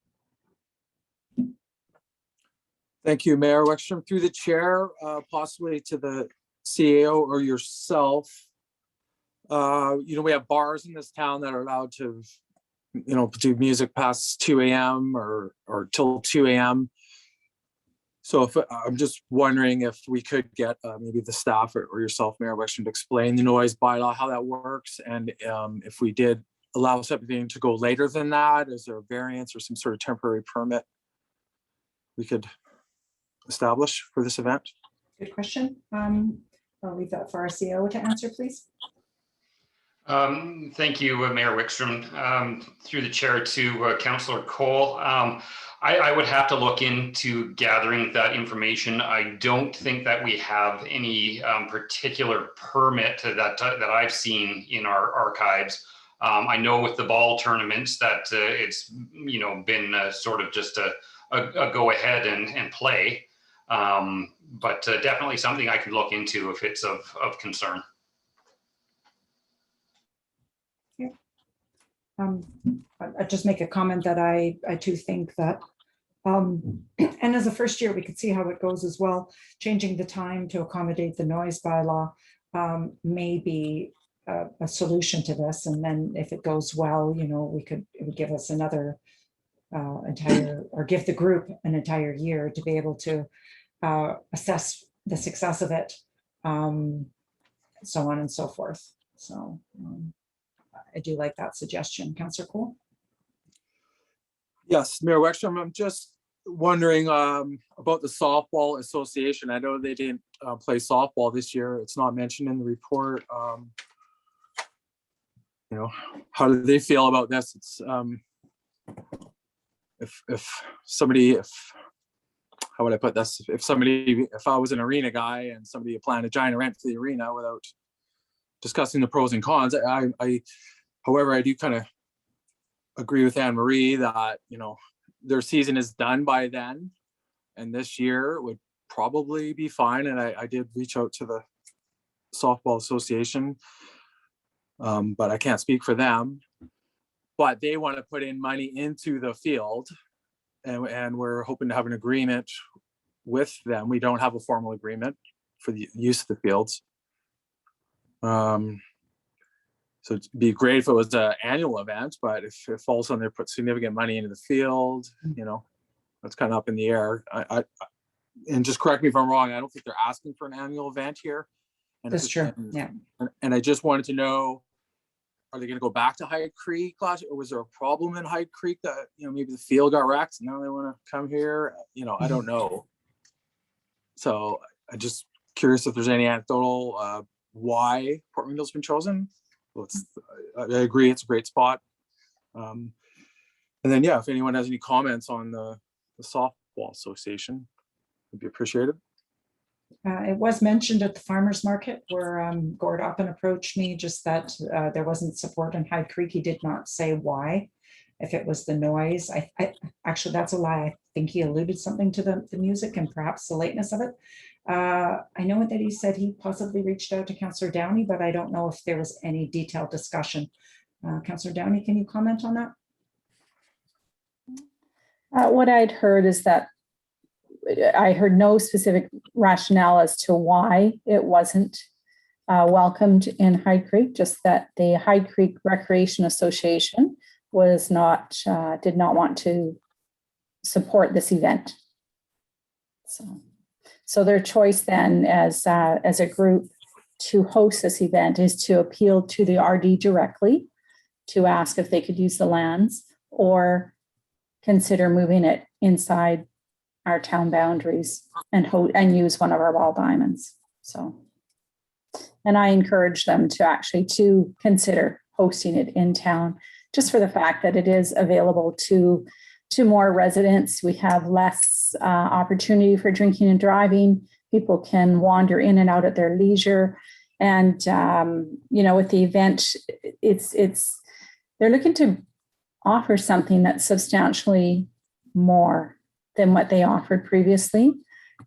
Thank you, Mayor Wickstrom. Through the chair, possibly to the CAO or yourself. We have bars in this town that are allowed to, do music past 2 a.m. or till 2 a.m. So I'm just wondering if we could get maybe the staff or yourself, Mayor Wickstrom, to explain the noise bylaw, how that works. And if we did allow something to go later than that, is there a variance or some sort of temporary permit we could establish for this event? Good question. I'll leave that for our CEO to answer, please. Thank you, Mayor Wickstrom. Through the chair to Councillor Cole. I would have to look into gathering that information. I don't think that we have any particular permit that I've seen in our archives. I know with the ball tournaments that it's been sort of just a go ahead and play, but definitely something I could look into if it's of concern. I just make a comment that I too think that, and as a first year, we could see how it goes as well. Changing the time to accommodate the noise bylaw may be a solution to this. And then if it goes well, it would give us another give the group an entire year to be able to assess the success of it, so on and so forth. So I do like that suggestion. Councillor Cole? Yes, Mayor Wickstrom, I'm just wondering about the softball association. I know they didn't play softball this year. It's not mentioned in the report. How do they feel about this? It's how would I put this? If I was an arena guy and somebody planned a giant event for the arena without discussing the pros and cons, however, I do kind of agree with Anne Marie that, their season is done by then. And this year would probably be fine. And I did reach out to the softball association, but I can't speak for them. But they want to put in money into the field, and we're hoping to have an agreement with them. We don't have a formal agreement for the use of the fields. So it'd be great if it was an annual event, but if all of a sudden they put significant money into the field, that's kind of up in the air. And just correct me if I'm wrong, I don't think they're asking for an annual event here. That's true, yeah. And I just wanted to know, are they going to go back to Hyde Creek last year, or was there a problem in Hyde Creek that, maybe the field got wrecked and now they want to come here? I don't know. So I'm just curious if there's any anecdotal why Port Wendell's been chosen. I agree, it's a great spot. And then, if anyone has any comments on the softball association, would be appreciated. It was mentioned at the farmers market where Gord Oppen approached me, just that there wasn't support in Hyde Creek. He did not say why, if it was the noise. I actually, that's a lie. I think he alluded something to the music and perhaps the lateness of it. I know that he said he possibly reached out to Councillor Downey, but I don't know if there was any detailed discussion. Councillor Downey, can you comment on that? What I'd heard is that I heard no specific rationale as to why it wasn't welcomed in Hyde Creek, just that the Hyde Creek Recreation Association was not, did not want to support this event. So their choice then as a group to host this event is to appeal to the RD directly to ask if they could use the lands or consider moving it inside our town boundaries and use one of our ball diamonds. So, and I encourage them to consider hosting it in town, just for the fact that it is available to more residents. We have less opportunity for drinking and driving. People can wander in and out at their leisure. And, with the event, they're looking to offer something that's substantially more than what they offered previously.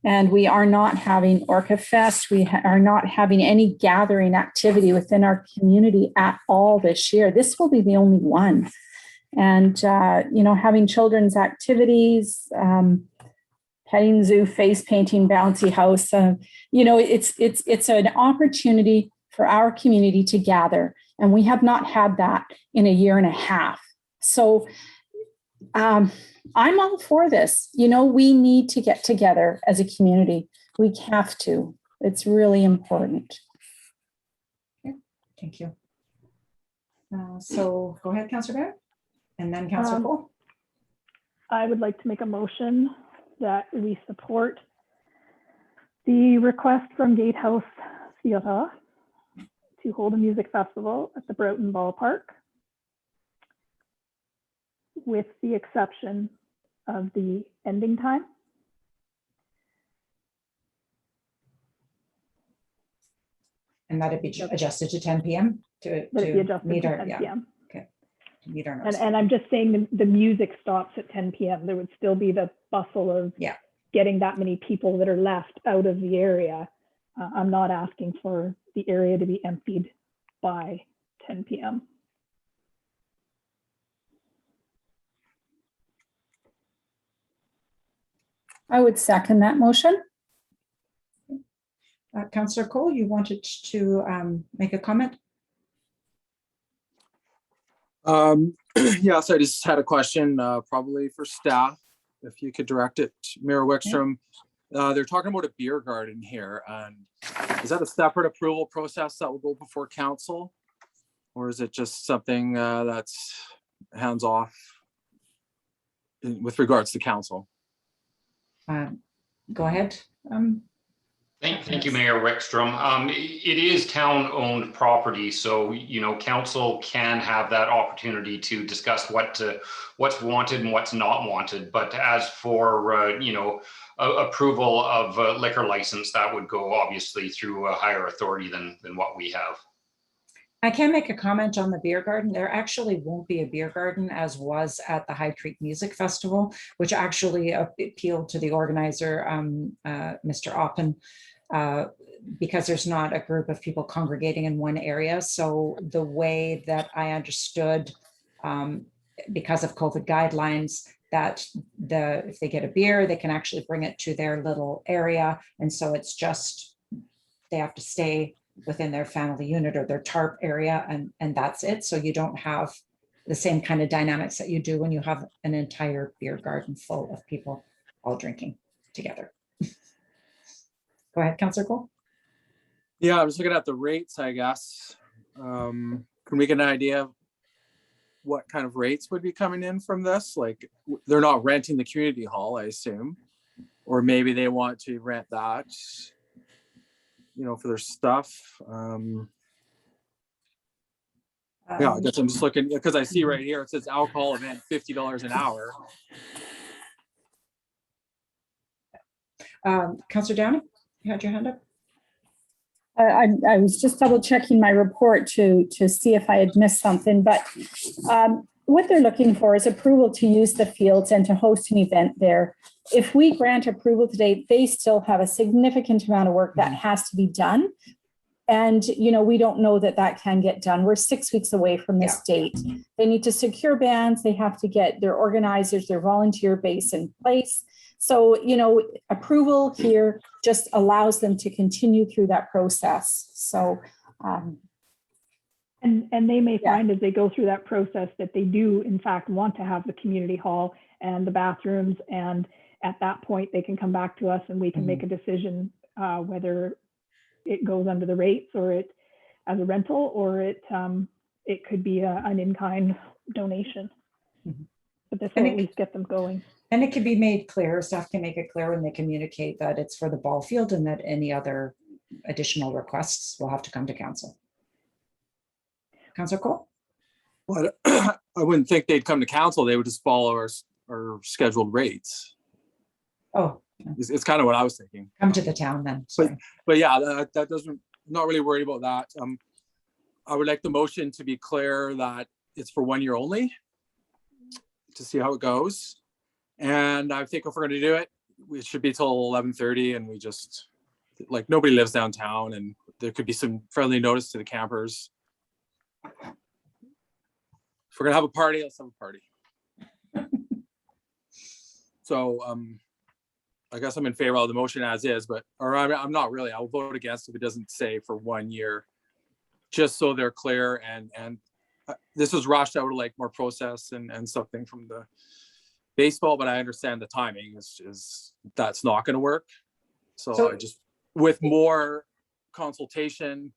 And we are not having Orca Fest. We are not having any gathering activity within our community at all this year. This will be the only one. And, having children's activities, petting zoo, face painting, bouncy house, it's an opportunity for our community to gather. And we have not had that in a year and a half. So I'm all for this. We need to get together as a community. We have to. It's really important. Okay. Thank you. So go ahead, Councillor Barrett, and then Councillor Cole. I would like to make a motion that we support the request from Gatehouse Theatre to hold a music festival at the Broughton Ballpark, with the exception of the ending time. And that'd be adjusted to 10 p.m. That it be adjusted meet to our, 10 yeah, p.m. to meet our notice. And I'm just saying the music stops at 10 p.m. There would still be the bustle of Yeah. getting that many people that are left out of the area. I'm not asking for the area to be emptied by 10 p.m. I would second that motion. Councillor Cole, you wanted to make a comment? Yes, I just had a question, probably for staff, if you could direct it, Mayor Wickstrom. They're talking about a beer garden here, and is that a separate approval process that will go before council? Or is it just something that's hands off with regards to council? Go ahead. Thank you, Mayor Wickstrom. It is town-owned property, so, you know, council can have that opportunity to discuss what's wanted and what's not wanted. But as for, you know, approval of a liquor license, that would go obviously through a higher authority than what we have. I can make a comment on the beer garden. There actually won't be a beer garden as was at the High Creek Music Festival, which actually appealed to the organizer, Mr. Oppen, because there's not a group of people congregating in one area. So the way that I understood, because of COVID guidelines, that if they get a beer, they can actually bring it to their little area. And so it's just, they have to stay within their family unit or their tarp area, and that's it. So you don't have the same kind of dynamics that you do when you have an entire beer garden full of people all drinking together. Go ahead, Councillor Cole. Yeah, I was looking at the rates, I guess. Can we get an idea of what kind of rates would be coming in from this? Like, they're not renting the community hall, I assume, or maybe they want to rent that, you know, for their stuff. Yeah, I guess I'm just looking, because I see right here, it says alcohol event, $50 an hour. Councillor Downey, you had your hand up? I was just double checking my report to see if I had missed something, but what they're looking for is approval to use the fields and to host an event there. If we grant approval today, they still have a significant amount of work that has to be done. And, you know, we don't know that that can get done. We're 6 weeks away from this date. They need to secure bands. They have to get their organizers, their volunteer base in place. So, you know, approval here just allows them to continue through that process. So, and they may find as they go through that process that they do, in fact, want to have the community hall and the bathrooms. And at that point, they can come back to us and we can make a decision whether it goes under the rates or it as a rental, or it could be an in-kind donation. But this will at least get them going. And it can be made clear, staff can make it clear when they communicate that it's for the ball field and that any other additional requests will have to come to council. Councillor Cole? Well, I wouldn't think they'd come to council. They would just follow our scheduled rates. Oh, It's kind of what I was thinking. come to the town then. Sorry. But yeah, that doesn't, not really worried about that. I would like the motion to be clear that it's for 1 year only, to see how it goes. And I think if we're going to do it, it should be till 11:30, and we just, like, nobody lives downtown, and there could be some friendly notice to the campers. If we're gonna have a party, let's have a party. So I guess I'm in favor of the motion as is, but, or I'm not really. I'll vote against if it doesn't say for 1 year, just so they're clear. And this was rushed. I would like more process and something from the baseball, but I understand the timing is that's not going to work. So I just, with more consultation,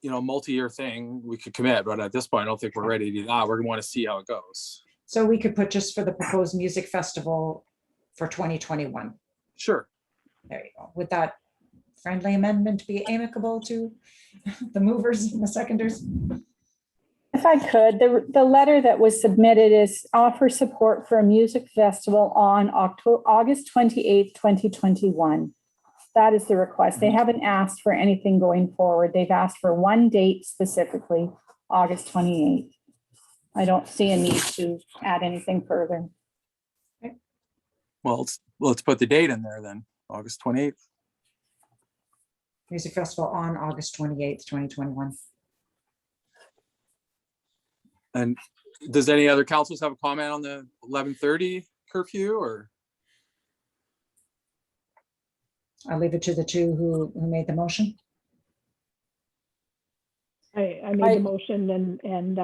you know, multi-year thing, we could commit, but at this point, I don't think we're ready to do that. We're going to want to see how it goes. So we could put just for the proposed music festival for 2021. Sure. There you go. Would that friendly amendment be amicable to the movers and the seconders? If I could, the letter that was submitted is offer support for a music festival on August 28th, 2021. That is the request. They haven't asked for anything going forward. They've asked for one date specifically, August 28th. I don't see a need to add anything further. Well, let's put the date in there then, August 28th. Music festival on August 28th, 2021. And does any other councils have a comment on the 11:30 curfew or? I'll leave it to the two who made the motion. I made the motion and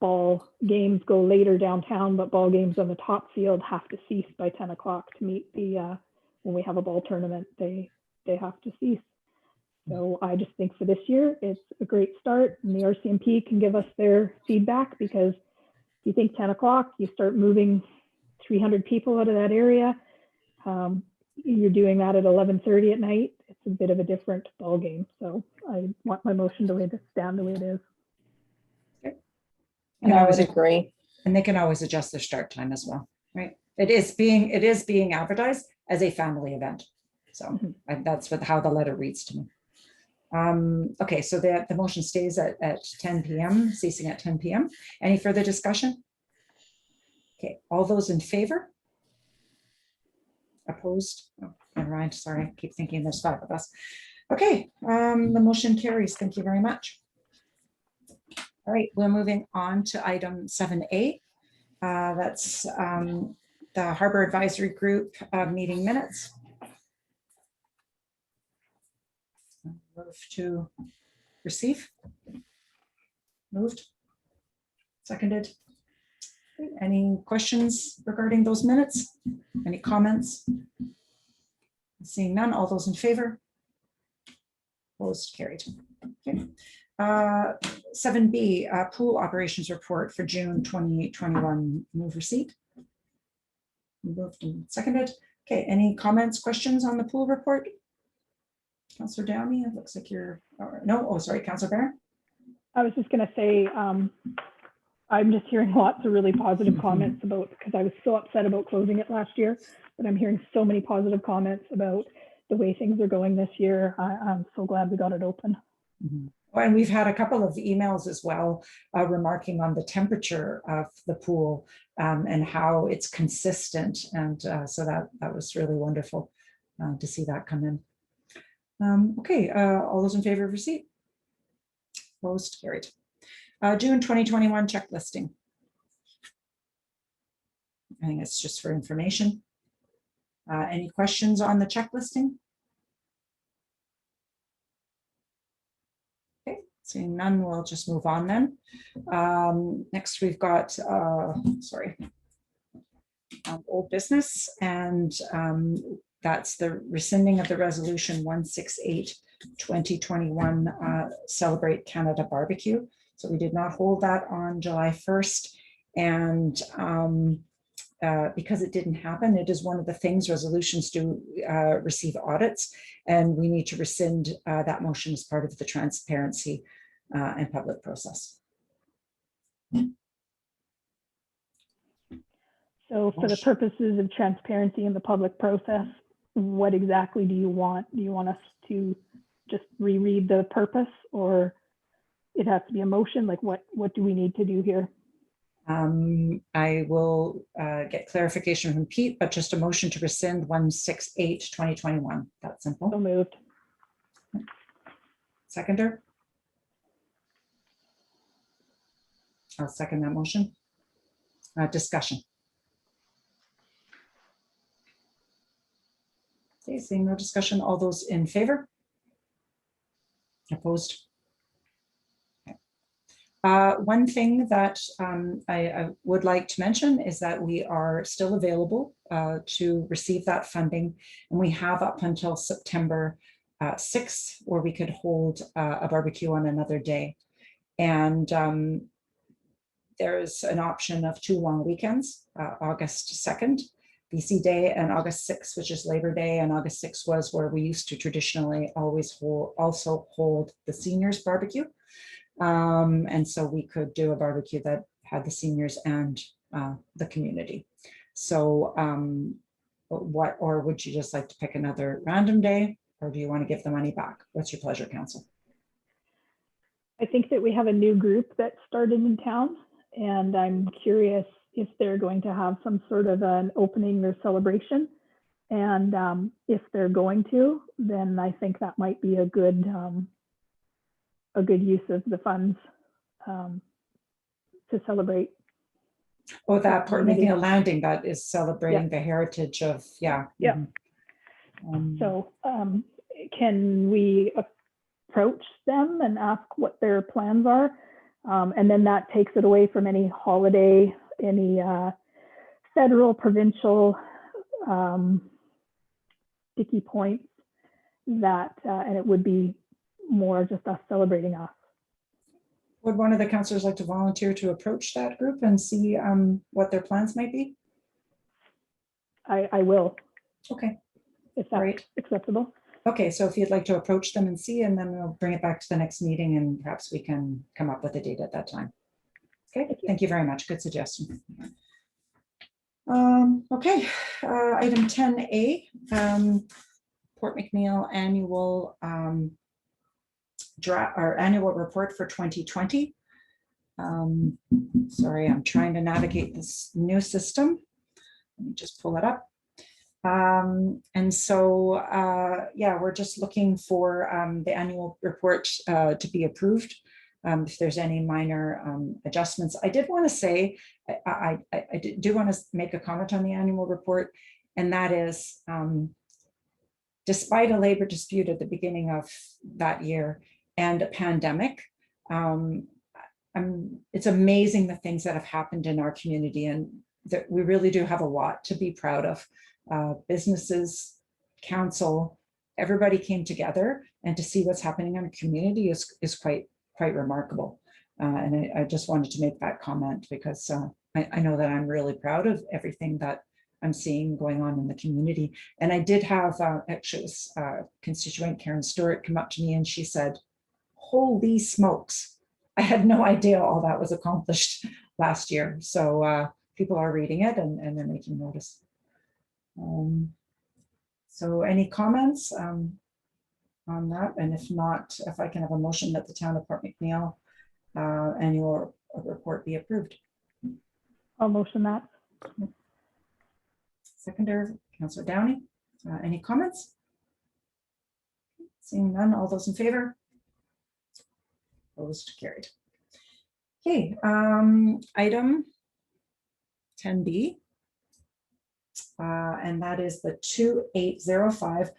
ball games go later downtown, but ball games on the top field have to cease by 10 o'clock to meet the, when we have a ball tournament, they have to cease. So I just think for this year, it's a great start, and the RCMP can give us their feedback, because if you think 10 o'clock, you start moving 300 people out of that area. You're doing that at 11:30 at night. It's a bit of a different ball game. So I want my motion to stand the way it is. And I would agree. And they can always adjust their start time as well, right? It is being advertised as a family event. So that's how the letter reads to me. Okay, so the motion stays at 10 p.m., ceasing at 10 p.m. Any further discussion? Okay, all those in favor? Opposed? Oh, never mind, sorry, I keep thinking there's 5 of us. Okay, the motion carries. Thank you very much. All right, we're moving on to item 7A. That's the Harbor Advisory Group meeting minutes. Move to receive. Moved. Seconded. Any questions regarding those minutes? Any comments? Seeing none, all those in favor? Opposed, carried. Okay. 7B, pool operations report for June 2021. Move receipt. Moved and seconded. Okay, any comments, questions on the pool report? Councillor Downey, it looks like you're, no, oh, sorry, Councillor Barron. I was just going to say, I'm just hearing lots of really positive comments about, because I was so upset about closing it last year, but I'm hearing so many positive comments about the way things are going this year. I'm so glad we got it open. And we've had a couple of emails as well, remarking on the temperature of the pool and how it's consistent. And so that was really wonderful to see that come in. Okay, all those in favor of receipt? Opposed, carried. June 2021 check listing. I think it's just for information. Any questions on the check listing? Okay, seeing none, we'll just move on then. Next, we've got, old business, and that's the rescinding of the resolution 168/2021 Celebrate Canada Barbecue. So we did not hold that on July 1st. And because it didn't happen, it is one of the things resolutions do receive audits, and we need to rescind that motion as part of the transparency and public process. So for the purposes of transparency in the public process, what exactly do you want? Do you want us to just reread the purpose, or it has to be a motion? Like what do we need to do here? I will get clarification from Pete, but just a motion to rescind 168/2021. That's simple. So moved. Seconder? I'll second that motion. Discussion. Okay, seeing no discussion, all those in favor? Opposed? Okay. One thing that I would like to mention is that we are still available to receive that funding, and we have up until September 6th, where we could hold a barbecue on another day. And there's an option of 2 long weekends, August 2nd BC Day, and August 6th, which is Labor Day. And August 6th was where we used to traditionally always hold the seniors barbecue. And so we could do a barbecue that had the seniors and the community. So or would you just like to pick another random day, or do you want to give the money back? What's your pleasure, council? I think that we have a new group that started in town, and I'm curious if they're going to have some sort of an opening or celebration. And if they're going to, then I think that might be a good use of the funds to celebrate. Oh, that Port Community. McNeill Landing, that is celebrating the heritage of, yeah. Yeah. So can we approach them and ask what their plans are? And then that takes it away from any holiday, any federal, provincial sticky points that, and it would be more just us celebrating us. Would one of the councillors like to volunteer to approach that group and see what their plans might be? I will, Okay, if that's great. acceptable. Okay, so if you'd like to approach them and see, and then we'll bring it back to the next meeting and perhaps we can come up with a date at that time. Okay, thank you very much. Good suggestion. Okay, item 10A, Port McNeill annual our annual report for 2020. Sorry, I'm trying to navigate this new system. Let me just pull it up. And so, yeah, we're just looking for the annual report to be approved. If there's any minor adjustments. I did want to say, I do want to make a comment on the annual report, and that is, despite a labor dispute at the beginning of that year and a pandemic, it's amazing the things that have happened in our community, and that we really do have a lot to be proud of. Businesses, council, everybody came together, and to see what's happening in our community is quite remarkable. And I just wanted to make that comment because I know that I'm really proud of everything that I'm seeing going on in the community. And I did have, actually, it was constituent Karen Stewart come up to me and she said, holy smokes, I had no idea all that was accomplished last year. So people are reading it and they're making notice. So any comments on that? And if not, if I can have a motion that the town of Port McNeill annual report be approved. I'll motion that. Seconder, Councillor Downey. Any comments? Seeing none, all those in favor? Opposed, carried. Okay, item 10B. And that is the 2805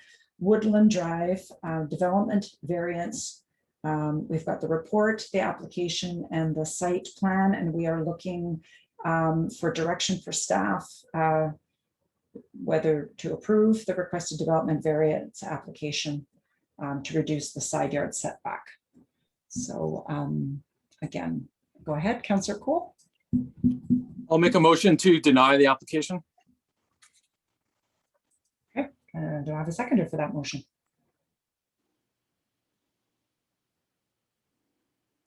Woodland Drive development variance. We've got the report, the application, and the site plan, and we are looking for direction for staff whether to approve the requested development variance application to reduce the side yard setback. So again, go ahead, Councillor Cole. I'll make a motion to deny the application. Okay, do I have a seconder for that motion?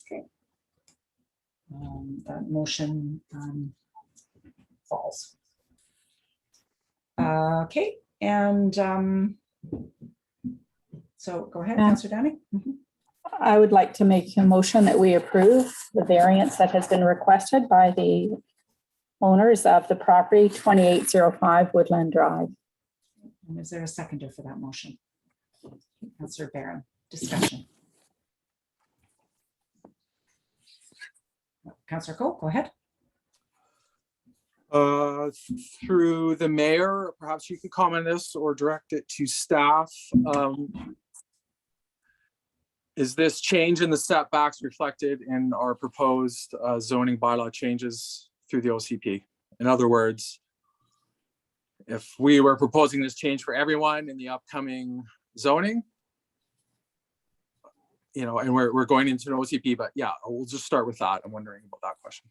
Okay. That motion falls. Okay, and so go ahead, Councillor Downey. I would like to make a motion that we approve the variance that has been requested by the owners of the property 2805 Woodland Drive. And is there a seconder for that motion? Councillor Barron, discussion. Councillor Cole, go ahead. Through the mayor, perhaps you could comment on this or direct it to staff. Is this change in the setbacks reflected in our proposed zoning bylaw changes through the OCP? In other words, if we were proposing this change for everyone in the upcoming zoning, you know, and we're going into an OCP, but yeah, we'll just start with that. I'm wondering about that question.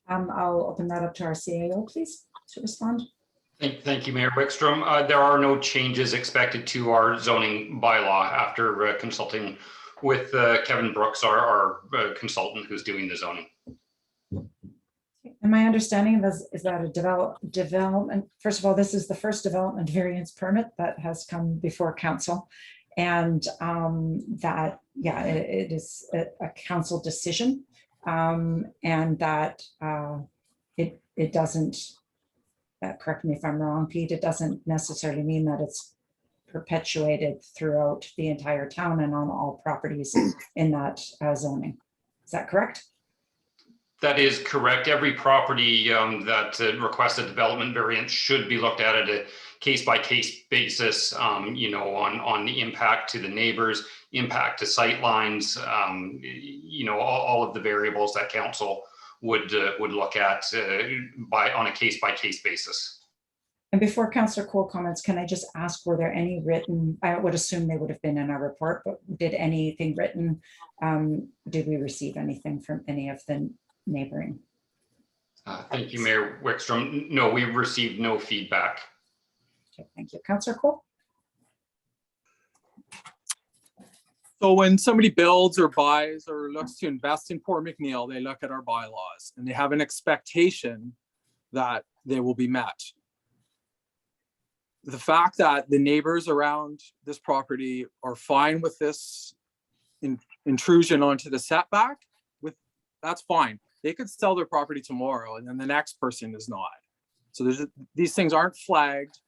I'll open that up to our CAO, please, to respond. Thank you, Mayor Wickstrom. There are no changes expected to our zoning bylaw after consulting with Kevin Brooks, our consultant who's doing the zoning. And my understanding is that a development, first of all, this is the first development variance permit that has come before council. And that, yeah, it is a council decision. And that it doesn't, correct me if I'm wrong, Pete, it doesn't necessarily mean that it's perpetuated throughout the entire town and on all properties in that zoning. Is that correct? That is correct. Every property that requests a development variance should be looked at a case-by-case basis, you know, on the impact to the neighbors, impact to sight lines, you know, all of the variables that council would look at on a case-by-case basis. And before Councillor Cole comments, can I just ask, were there any written, I would assume they would have been in our report, but did anything written, did we receive anything from any of the neighboring? Thank you, Mayor Wickstrom. No, we received no feedback. Okay, thank you. Councillor Cole? So when somebody builds or buys or looks to invest in Port McNeill, they look at our bylaws and they have an expectation that they will be met. The fact that the neighbors around this property are fine with this intrusion onto the setback, that's fine. They could sell their property tomorrow and then the next person is not. So these things aren't flagged.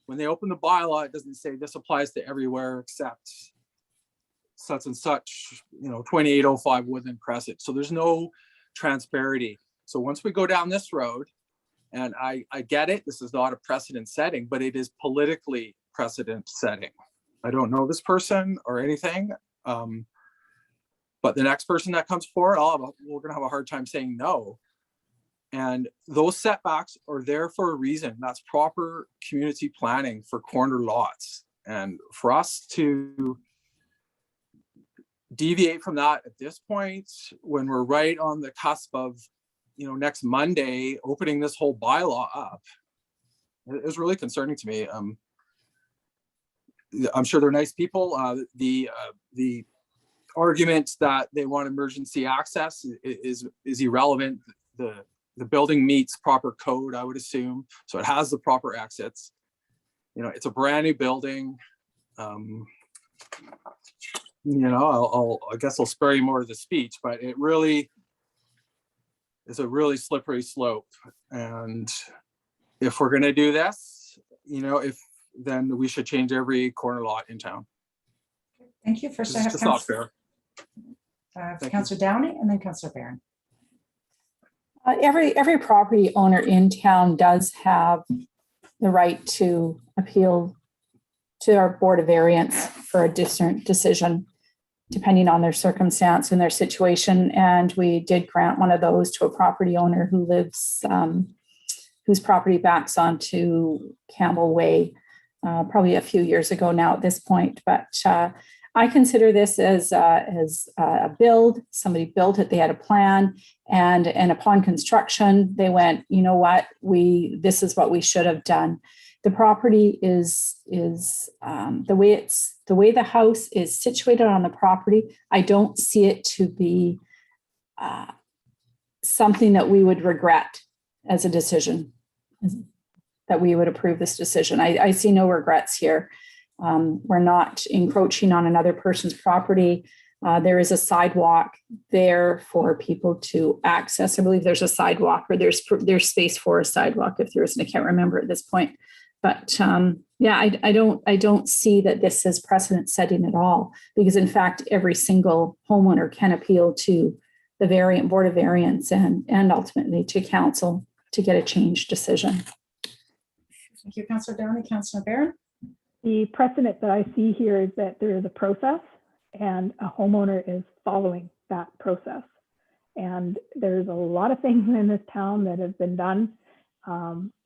When they open the bylaw, it doesn't say this applies to everywhere except such and such, you know, 2805 Woodland Crescent. So there's no transparency. So once we go down this road, and I get it, this is not a precedent setting, but it is politically precedent setting. I don't know this person or anything, but the next person that comes forward, we're gonna have a hard time saying no. And those setbacks are there for a reason. That's proper community planning for corner lots. And for us to deviate from that at this point, when we're right on the cusp of, you know, next Monday, opening this whole bylaw up, is really concerning to me. I'm sure they're nice people. The argument that they want emergency access is irrelevant. The building meets proper code, I would assume, so it has the proper exits. You know, it's a brand new building. You know, I guess I'll spare you more of the speech, but it really is a really slippery slope. And if we're going to do this, you know, then we should change every corner lot in town. Thank you. First, I have It's not fair. Councillor Downey and then Councillor Barron. Every property owner in town does have the right to appeal to our Board of Variance for a different decision, depending on their circumstance and their situation. And we did grant one of those to a property owner who lives, whose property backs onto Campbell Way, probably a few years ago now at this point. But I consider this as a build. Somebody built it, they had a plan, and upon construction, they went, you know what, this is what we should have done. The property is the way the house is situated on the property. I don't see it to be something that we would regret as a decision, that we would approve this decision. I see no regrets here. We're not encroaching on another person's property. There is a sidewalk there for people to access. I believe there's a sidewalk, or there's space for a sidewalk if there isn't. I can't remember at this point. But yeah, I don't see that this is precedent setting at all, because in fact, every single homeowner can appeal to the Board of Variance and ultimately to council to get a changed decision. Thank you, Councillor Downey. Councillor Barron. The precedent that I see here is that there is a process and a homeowner is following that process. And there's a lot of things in this town that have been done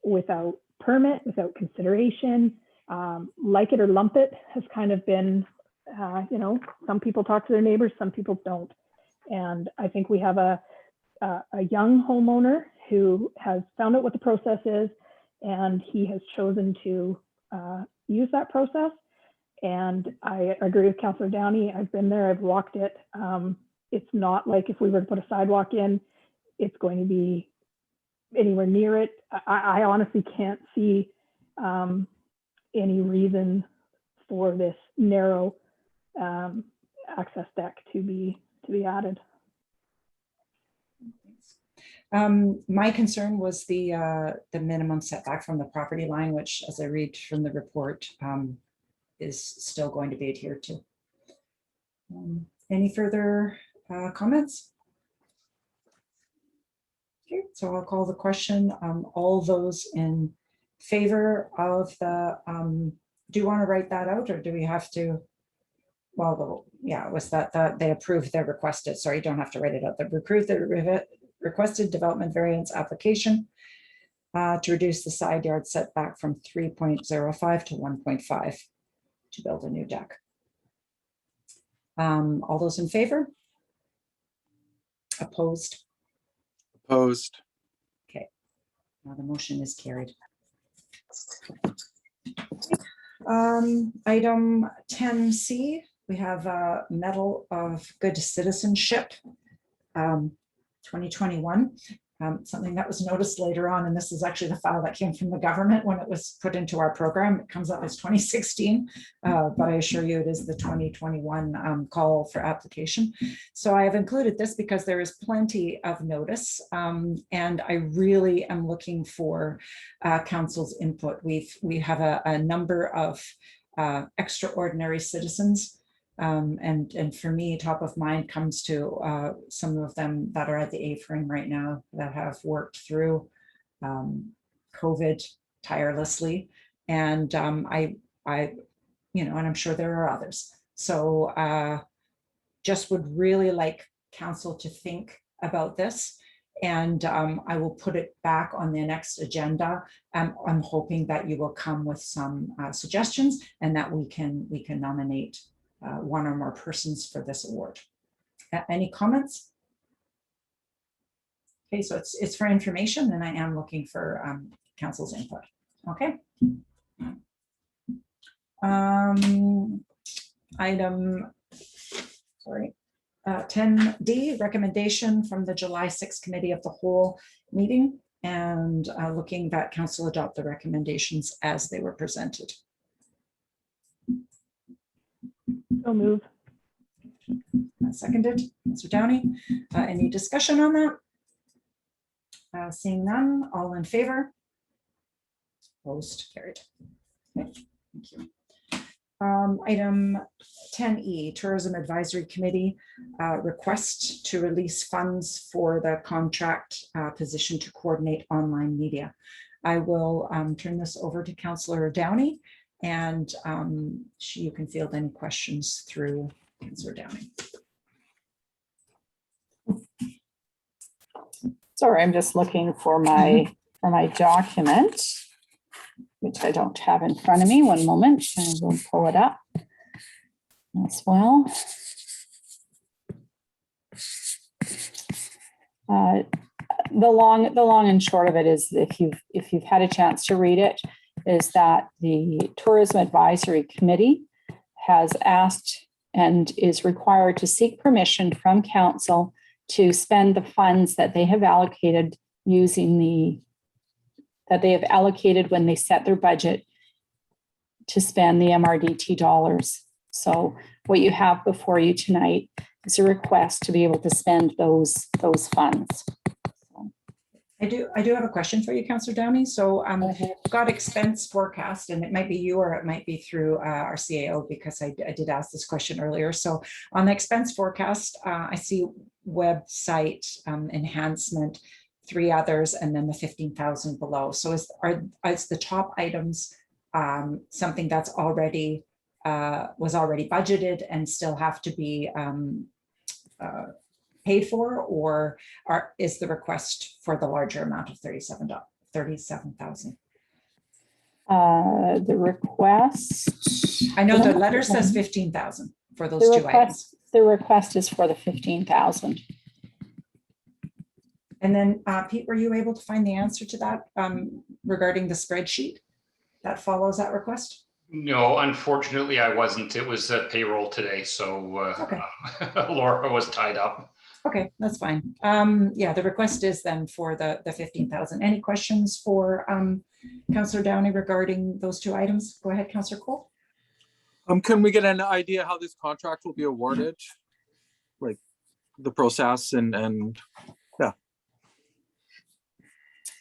without permit, without consideration. Like it or lump it has kind of been, you know, some people talk to their neighbors, some people don't. And I think we have a young homeowner who has found out what the process is, and he has chosen to use that process. And I agree with Councillor Downey. I've been there, I've walked it. It's not like if we were to put a sidewalk in, it's going to be anywhere near it. I honestly can't see any reason for this narrow access deck to be added. My concern was the minimum setback from the property line, which, as I read from the report, is still going to be adhered to. Any further comments? Okay, so I'll call the question. All those in favor of the, do you want to write that out, or do we have to? Well, yeah, it was that they approved their requested, sorry, you don't have to write it out. They approved the requested development variance application to reduce the side yard setback from 3.05 to 1.5 to build a new deck. All those in favor? Opposed? Opposed. Now the motion is carried. Item 10C, we have a Medal of Good Citizenship 2021. Something that was noticed later on, and this is actually the file that came from the government when it was put into our program. It comes up as 2016, but I assure you it is the 2021 call for application. So I have included this because there is plenty of notice, and I really am looking for council's input. We have a number of extraordinary citizens. And for me, top of mind comes to some of them that are at the A-frame right now that have worked through COVID tirelessly. And I, and I'm sure there are others. So just would really like council to think about this. And I will put it back on the next agenda. I'm hoping that you will come with some suggestions and that we can nominate one or more persons for this award. Any comments? Okay, so it's for information, and I am looking for council's input. Okay. Item 10D, recommendation from the July 6th Committee of the Whole meeting, and looking that council adopt the recommendations as they were presented. So move. Seconded, Mr. Downey. Any discussion on that? Seeing none, all in favor? Opposed, carried. Okay, thank you. Item 10E, Tourism Advisory Committee request to release funds for the contract position to coordinate online media. I will turn this over to Councillor Downey, and you can field any questions through Councillor Downey. Sorry, I'm just looking for my document, which I don't have in front of me. One moment, and we'll pull it up as well. The long and short of it is, if you've had a chance to read it, is that the Tourism Advisory Committee has asked and is required to seek permission from council to spend the funds that they have allocated that they have allocated when they set their budget to spend the MRDT dollars. So what you have before you tonight is a request to be able to spend those funds. I do have a question for you, Councillor Downey. So we've got expense forecast, and it might be you or it might be through our CAO, because I did ask this question earlier. So on the expense forecast, I see website enhancement, 3 others, and then the 15,000 below. So is the top items something that's already was already budgeted and still have to be paid for, or is the request for the larger amount of 37,000? The request. I know the letter says 15,000 for those 2 items. The request is for the 15,000. And then Pete, were you able to find the answer to that? regarding the spreadsheet that follows that request? No, unfortunately, I wasn't. It was payroll today, so Okay. Laura was tied up. Okay, that's fine. Yeah, the request is then for the 15,000. Any questions for Councillor Downey regarding those two items? Go ahead, Councillor Cole. Can we get an idea how this contract will be awarded? Like the process and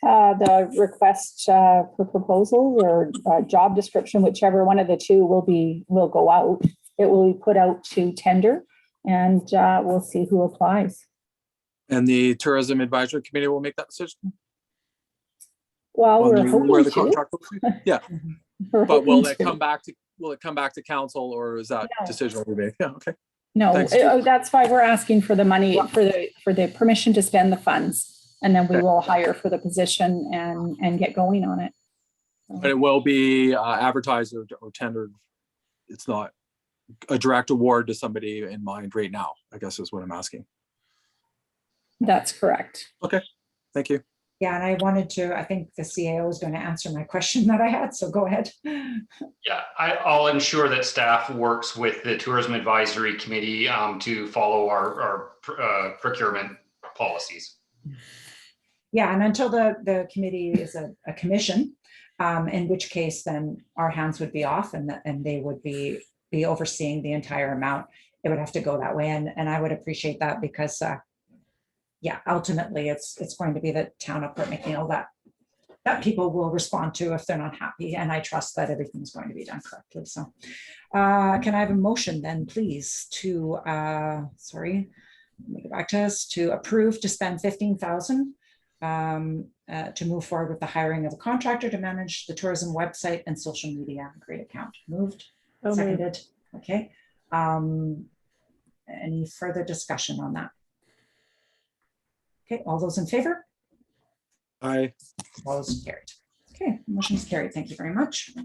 The request for proposal or job description, whichever one of the two will go out. It will be put out to tender, and we'll see who applies. the Tourism Advisory Committee will make that decision? Well, on we're where hoping the to. contract will be? Yeah, We're but will hoping it to. come back to council, or is that No. decision will be made? Yeah, okay. No, Thanks. that's why we're asking for the money, for the permission to spend the funds, and then we Okay. will hire for the position and get going on it. But it will be advertised or tendered. It's not a direct award to somebody in mind right now, I guess is what I'm asking. That's correct. Thank you. Yeah, and I think the CAO is going to answer my question that I had, so go ahead. Yeah, I'll ensure that staff works with the Tourism Advisory Committee to follow our procurement policies. Yeah, and until the committee is a commission, in which case then our hands would be off and they would be overseeing the entire amount. It would have to go that way, and I would appreciate that because yeah, ultimately it's going to be the town of Port McNeill that people will respond to if they're not happy, and I trust that everything's going to be done correctly. So can I have a motion then, please, to sorry, let me go back to us, to approve to spend 15,000 to move forward with the hiring of a contractor to manage the tourism website and social media grid account. Moved, So moved. seconded. Okay. Any further discussion on that? Okay, all those in favor? Aye. Opposed, carried. Okay, motion is carried. Thank you very much.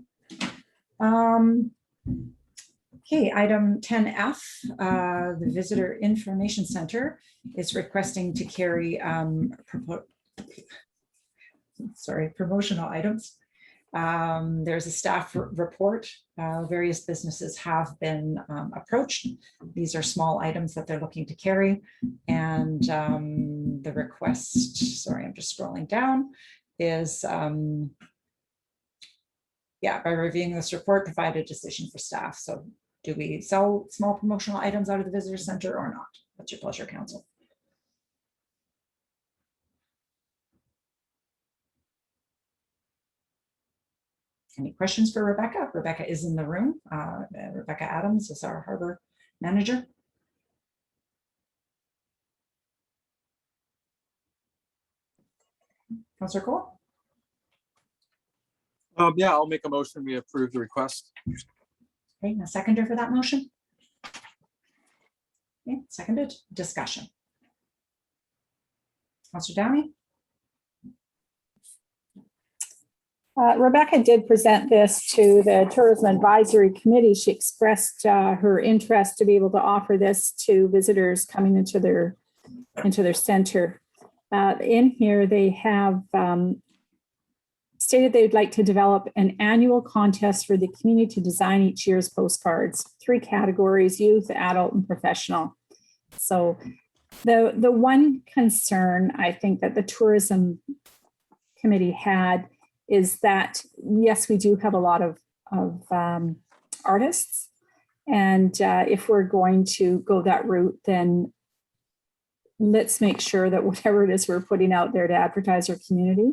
Okay, item 10F, the Visitor Information Center is requesting to carry promotional items. There's a staff report. Various businesses have been approached. These are small items that they're looking to carry. And the request, sorry, I'm just scrolling down, is yeah, by reviewing this report, provide a decision for staff. So do we sell small promotional items out of the visitor center or not? What's your pleasure, council? Any questions for Rebecca? Rebecca is in the room. Rebecca Adams is our harbor manager. Councillor Cole? Yeah, I'll make a motion. We approve the request. Okay, a seconder for that motion? Okay, seconded. Discussion. Councillor Downey? Rebecca did present this to the Tourism Advisory Committee. She expressed her interest to be able to offer this to visitors coming into their center. In here, they have stated they'd like to develop an annual contest for the community to design each year's postcards. 3 categories: youth, adult, and professional. So the one concern I think that the Tourism Committee had is that, yes, we do have a lot of artists. And if we're going to go that route, then let's make sure that whatever it is we're putting out there to advertise our community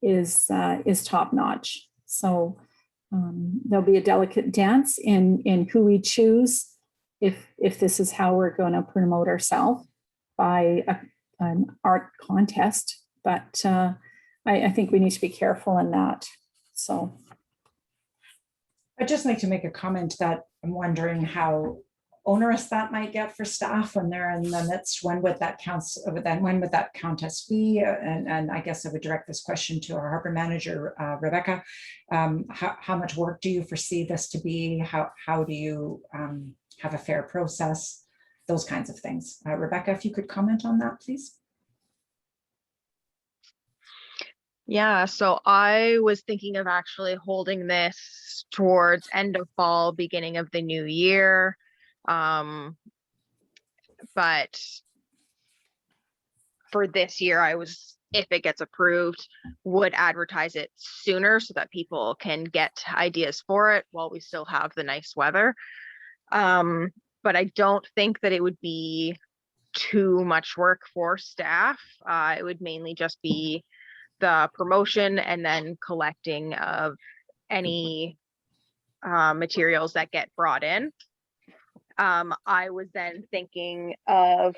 is top notch. So there'll be a delicate dance in who we choose if this is how we're going to promote ourselves by an art contest. But I think we need to be careful in that. So I'd just like to make a comment that I'm wondering how onerous that might get for staff when they're in the midst. When would that when would that contest be? And I guess I would direct this question to our harbor manager, Rebecca. How much work do you foresee this to be? How do you have a fair process? Those kinds of things. Rebecca, if you could comment on that, please. Yeah, so I was thinking of actually holding this towards end of fall, beginning of the new year. But for this year, if it gets approved, would advertise it sooner so that people can get ideas for it while we still have the nice weather. But I don't think that it would be too much work for staff. It would mainly just be the promotion and then collecting of any materials that get brought in. I was then thinking of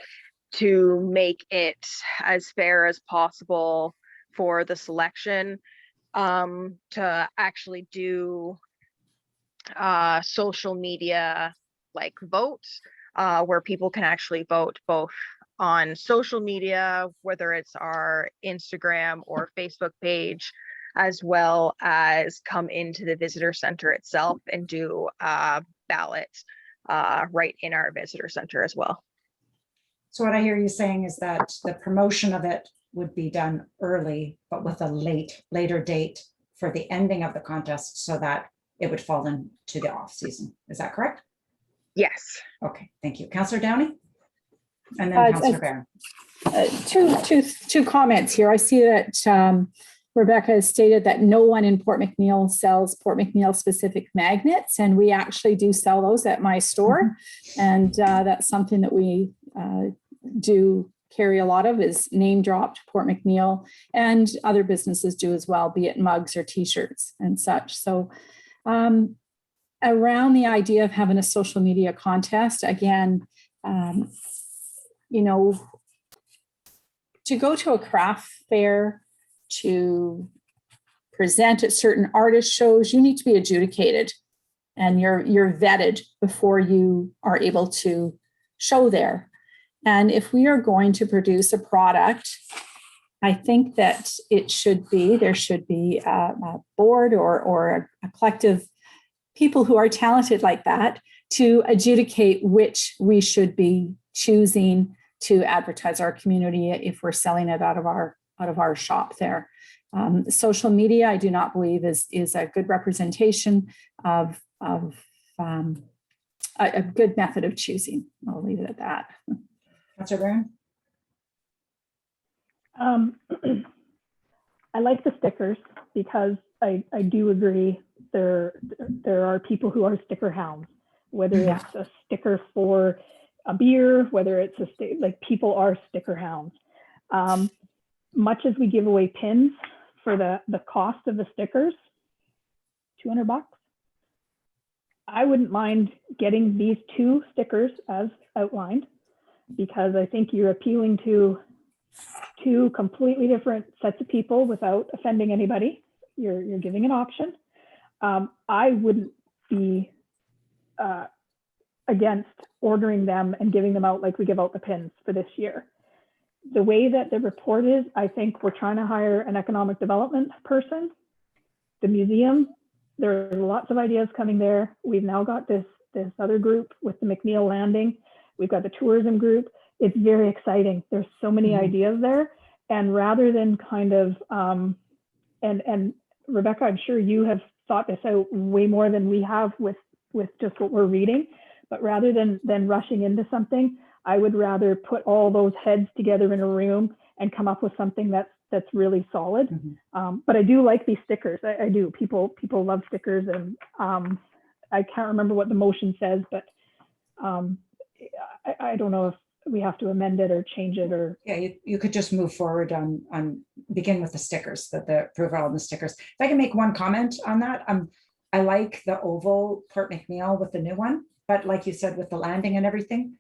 to make it as fair as possible for the selection, to actually do social media like votes, where people can actually vote both on social media, whether it's our Instagram or Facebook page, as well as come into the visitor center itself and do ballots right in our visitor center as well. So what I hear you saying is that the promotion of it would be done early, but with a later date for the ending of the contest so that it would fall into the off season. Is that correct? Yes. Okay, thank you. Councillor Downey? And then Uh, Councillor Barron. Two comments here. I see that Rebecca has stated that no one in Port McNeill sells Port McNeill specific magnets, and we actually do sell those at my store. And that's something that we do carry a lot of, is name dropped Port McNeill, and other businesses do as well, be it mugs or t-shirts and such. So around the idea of having a social media contest, again, you know, to go to a craft fair, to present at certain artist shows, you need to be adjudicated and you're vetted before you are able to show there. And if we are going to produce a product, I think that there should be a board or a collective people who are talented like that to adjudicate which we should be choosing to advertise our community if we're selling it out of our shop there. Social media, I do not believe is a good representation of a good method of choosing. I'll leave it at that. Councillor Barron? I like the stickers because I do agree there are people who are sticker hounds, whether it's a sticker for a beer, whether it's like people are sticker hounds. Much as we give away pins for the cost of the stickers, $200. I wouldn't mind getting these 2 stickers as outlined, because I think you're appealing to 2 completely different sets of people without offending anybody. You're giving an option. I wouldn't be against ordering them and giving them out like we give out the pins for this year. The way that the report is, I think we're trying to hire an economic development person. The museum, there are lots of ideas coming there. We've now got this other group with the McNeill Landing. We've got the tourism group. It's very exciting. There's so many ideas there. And rather than kind of, and Rebecca, I'm sure you have thought this out way more than we have with just what we're reading, but rather than rushing into something, I would rather put all those heads together in a room and come up with something that's really solid. But I do like these stickers. I do. People love stickers, and I can't remember what the motion says, but I don't know if we have to amend it or change it or. Yeah, you could just move forward on begin with the stickers, the approval on the stickers. If I can make one comment on that, I like the oval Port McNeill with the new one, but like you said, with the landing and everything,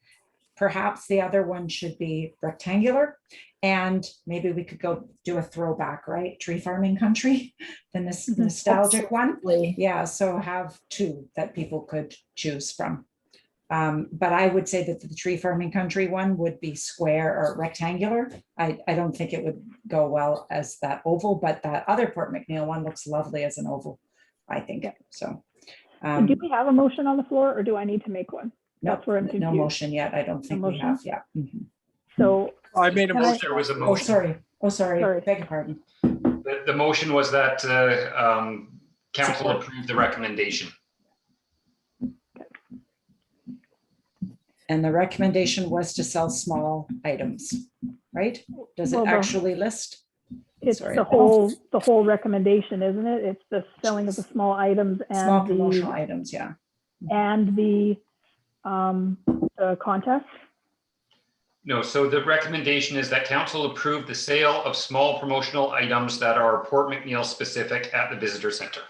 perhaps the other one should be rectangular, and maybe we could go do a throwback, right? Tree farming country, the nostalgic one. Yeah, so have 2 that people could choose from. But I would say that the tree farming country one would be square or rectangular. I don't think it would go well as that oval, but that other Port McNeill one looks lovely as an oval, I think. So do we have a motion on the floor, or do I need to make one? That's where I'm confused. No motion yet. I don't think we have. Yeah. So I made a motion. There was a Oh, motion. sorry. Beg your pardon. The motion was that council approved the recommendation. And the recommendation was to sell small items, right? Does it Well, actually list? It's Sorry. the whole recommendation, isn't it? It's the selling of the small items Small and promotional the, items, yeah. and the contest. No, so the recommendation is that council approve the sale of small promotional items that are Port McNeil specific at the visitor center.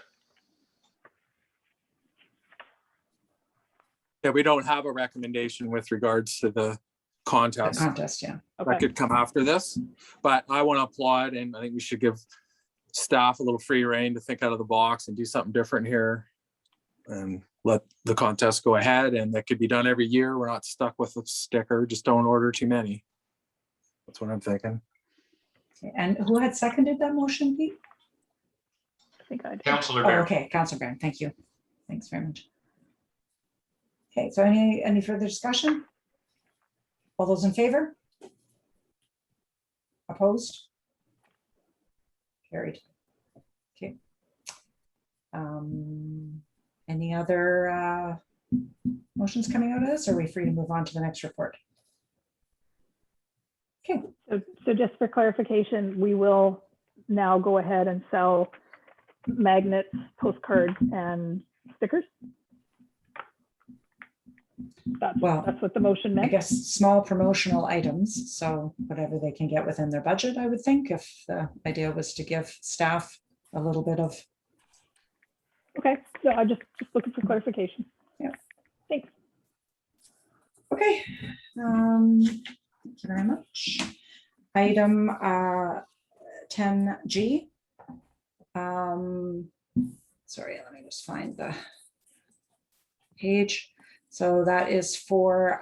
Yeah, we don't have a recommendation with regards to the The contest. contest, yeah. That Okay, could come after this, but I want to applaud, and I think we should give staff a little free rein to think out of the box and do something different here. And let the contest go ahead, and that could be done every year. We're not stuck with a sticker, just don't order too many. That's what I'm thinking. Okay, and who had seconded that motion, Pete? I think I did. Councillor Oh, Bear. okay, Councilor Barron, thank you. Thanks very much. Okay, so any further discussion? All those in favor? Opposed? Carried. Okay. Any other motions coming out of this? Or are we free to move on to the next report? Okay, So just for clarification, we will now go ahead and sell magnets, postcards, and stickers? Well, That's what the motion I meant? guess small promotional items, so whatever they can get within their budget, I would think, if the idea was to give staff a little bit of, Okay, so I'm just looking for clarification. Yeah. Thanks. okay. Thank you very much. Item 10G. Sorry, let me just find the page. So that is for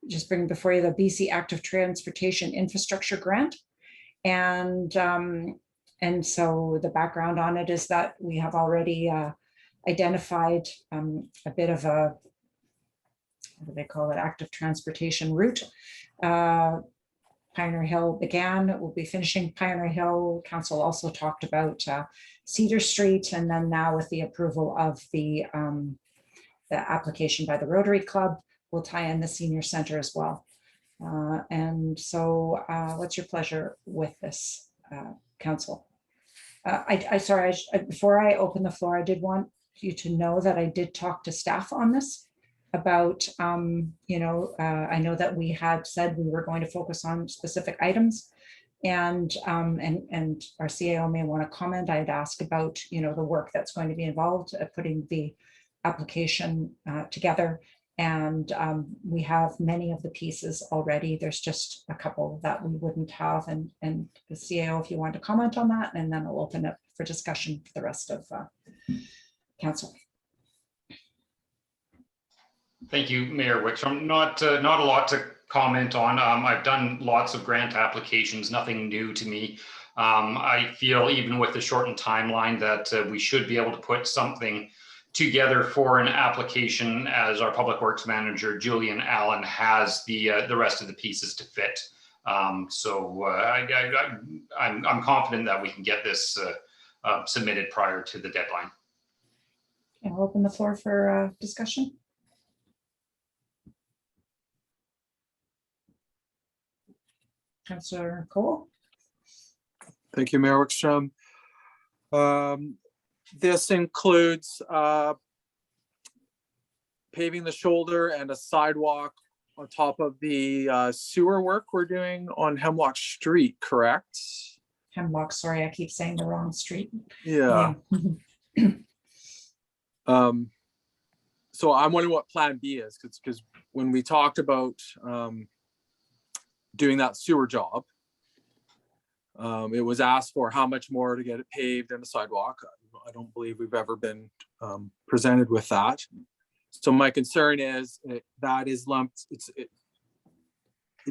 just bringing before you the BC Active Transportation Infrastructure Grant. And so the background on it is that we have already identified a bit of a, what do they call it, active transportation route. Pioneer Hill began, it will be finishing Pioneer Hill. Council also talked about Cedar Street, and then now with the approval of the application by the Rotary Club, we'll tie in the senior center as well. And so what's your pleasure with this, council? Before I open the floor, I did want you to know that I did talk to staff on this about, I know that we had said we were going to focus on specific items, and our CAO may want to comment. I'd ask about, the work that's going to be involved putting the application together. And we have many of the pieces already. There's just a couple that we wouldn't have. And the CAO, if you want to comment on that, and then I'll open up for discussion for the rest of council. Thank you, Mayor Wickstrom. Not a lot to comment on. I've done lots of grant applications, nothing new to me. I feel even with the shortened timeline that we should be able to put something together for an application, as our Public Works Manager, Julian Allen, has the rest of the pieces to fit. I'm confident that we can get this submitted prior to the deadline. I'll open the floor for discussion. Councillor Cole. Thank you, Mayor Wickstrom. This includes paving the shoulder and a sidewalk on top of the sewer work we're doing on Hemlock Street, correct? Hemlock, sorry, I keep saying the wrong street. Yeah. So I'm wondering what Plan B is, because when we talked about doing that sewer job, it was asked for how much more to get it paved and a sidewalk. I don't believe we've ever been presented with that. So my concern is that is lumped. It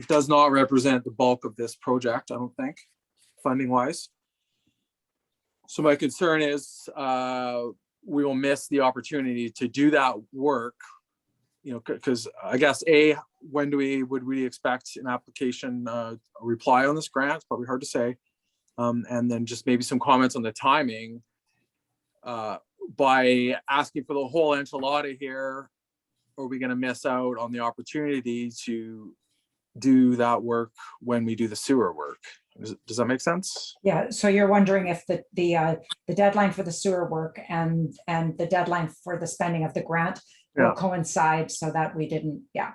does not represent the bulk of this project, I don't think, funding wise. So my concern is we will miss the opportunity to do that work, because I guess when would we expect an application, a reply on this grant? It's probably hard to say. And then just maybe some comments on the timing. By asking for the whole enchilada here, are we gonna miss out on the opportunity to do that work when we do the sewer work? Does that make sense? Yeah, so you're wondering if the deadline for the sewer work and the deadline for the spending of the grant will Yeah. coincide so that we didn't, yeah.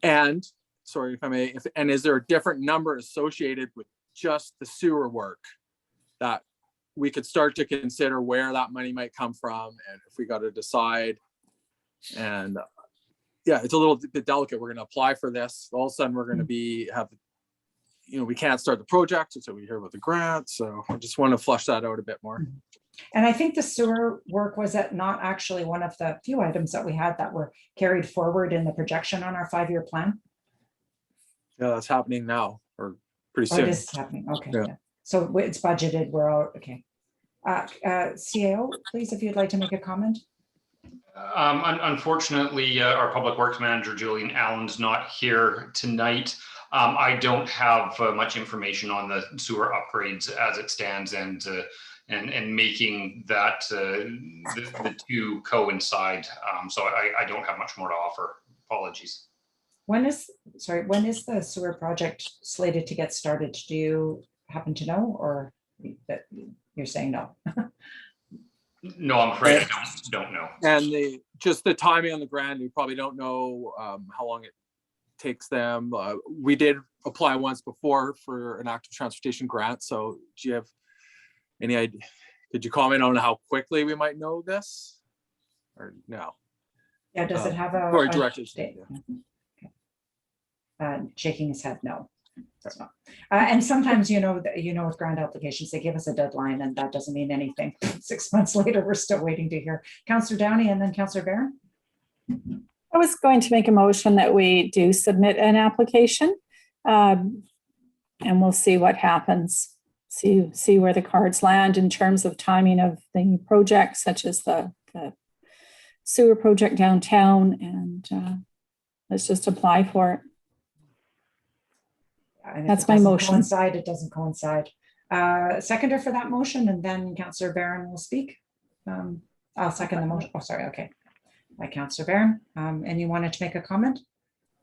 And, sorry if I may, and is there a different number associated with just the sewer work that we could start to consider where that money might come from, and if we got to decide? And yeah, it's a little bit delicate. We're going to apply for this. All of a sudden, we're going to we can't start the project until we hear about the grant. So I just want to flush that out a bit more. And I think the sewer work was not actually one of the few items that we had that were carried forward in the projection on our 5-year plan. Yeah, that's happening now or pretty Oh, soon. it is happening, okay. Yeah. Yeah. So it's budgeted, we're all, okay. CAO, please, if you'd like to make a comment. Unfortunately, our Public Works Manager, Julian Allen's not here tonight. I don't have much information on the sewer upgrades as it stands and making that the two coincide. So I don't have much more to offer. Apologies. When is the sewer project slated to get started? Do you happen to know, or that you're saying no? No, I'm afraid I don't know. And just the timing on the grant, we probably don't know how long it takes them. We did apply once before for an active transportation grant. So do you have any idea? Could you comment on how quickly we might know this, or no? Yeah, does it have a? Sorry, a Director. date? Yeah. Okay. Shaking his head, no. It's not. And sometimes, with grant applications, they give us a deadline and that doesn't mean anything. 6 months later, we're still waiting to hear. Councillor Downey and then Councillor Barron. I was going to make a motion that we do submit an application, and we'll see what happens. See where the cards land in terms of timing of the projects, such as the sewer project downtown, and let's just apply for it. And if That's it my doesn't motion. coincide, it doesn't coincide. Seconder for that motion, and then Councillor Barron will speak. I'll second the motion. Oh, sorry. Okay. By Councillor Barron. And you wanted to make a comment?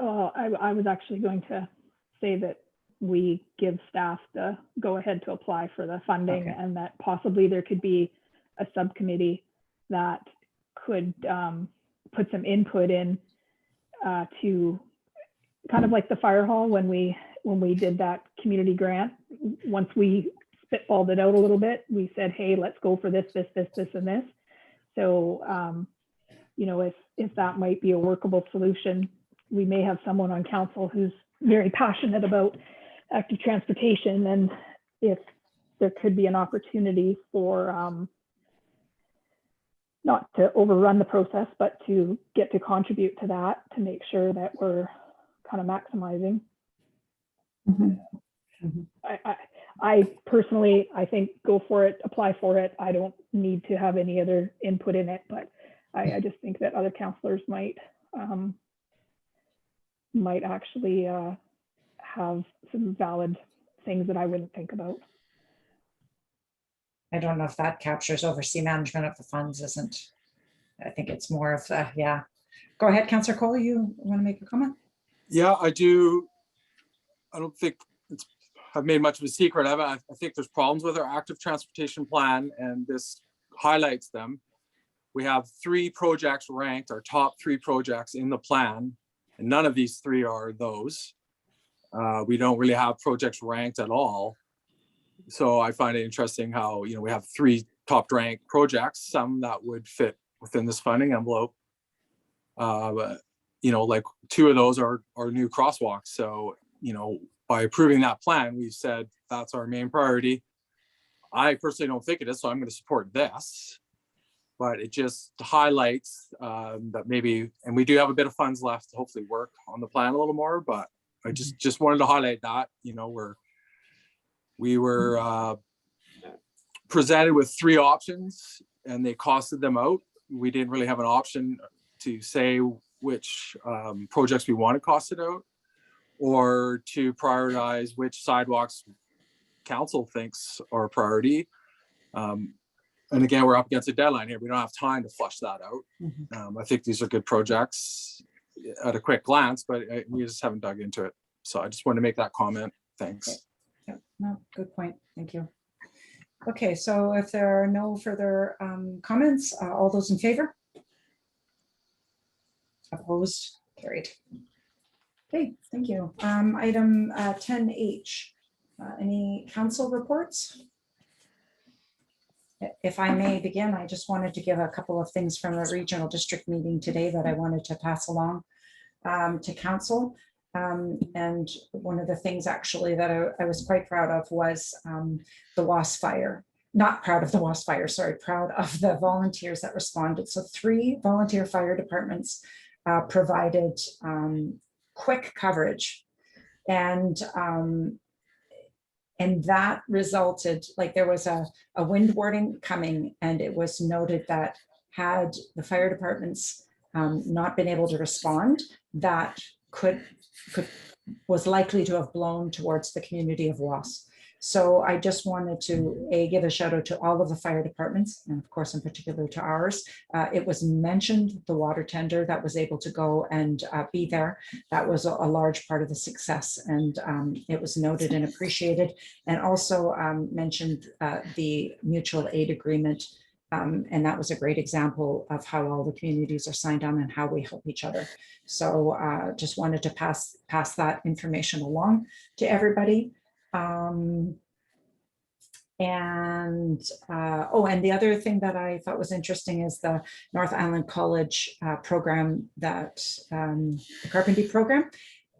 I was actually going to say that we give staff the go ahead to apply for the funding, Okay. and that possibly there could be a subcommittee that could put some input in to kind of like the fire hall when we did that community grant. Once we spitballed it out a little bit, we said, hey, let's go for this, and this. So, if that might be a workable solution, we may have someone on council who's very passionate about active transportation, and if there could be an opportunity for not to overrun the process, but to get to contribute to that, to make sure that we're kind of maximizing. Mhm. I personally, I think go for it, apply for it. I don't need to have any other input in it, but I just think that other councillors might actually have some valid things that I wouldn't think about. I don't know if that captures oversee management of the funds, isn't. I think it's more of, yeah. Go ahead, Councillor Cole, you want to make a comment? Yeah, I do. I don't think I've made much of a secret of it. I think there's problems with our active transportation plan, and this highlights them. We have 3 projects ranked, our top 3 projects in the plan, and none of these 3 are those. We don't really have projects ranked at all. So I find it interesting how, we have 3 top ranked projects, some that would fit within this funding envelope. Like 2 of those are new crosswalks. So, by approving that plan, we've said that's our main priority. I personally don't think it is, so I'm going to support this. But it just highlights that maybe, and we do have a bit of funds left to hopefully work on the plan a little more, but I just wanted to highlight that, we were presented with 3 options and they costed them out. We didn't really have an option to say which projects we want to cost it out, or to prioritize which sidewalks council thinks are a priority. And again, we're up against a deadline here. We don't have time to flush that out. Mhm. I think these are good projects at a quick glance, but we just haven't dug into it. So I just wanted to make that comment. Thanks. Yeah, no, good point. Thank you. Okay, so if there are no further comments, all those in favor? Opposed? Carried. Okay, thank you. Item 10H. Any council reports? If I may begin, I just wanted to give a couple of things from the regional district meeting today that I wanted to pass along to council. And one of the things actually that I was quite proud of was the WAS fire. Not proud of the WAS fire, sorry, proud of the volunteers that responded. So 3 volunteer fire departments provided quick coverage. And that resulted, like there was a wind warning coming, and it was noted that had the fire departments not been able to respond, that was likely to have blown towards the community of Was. So I just wanted to give a shout out to all of the fire departments, and of course in particular to ours. It was mentioned, the water tender that was able to go and be there. That was a large part of the success, and it was noted and appreciated. And also mentioned the mutual aid agreement. And that was a great example of how all the communities are signed on and how we help each other. So just wanted to pass that information along to everybody. And the other thing that I thought was interesting is the North Island College program, that the Carpentry program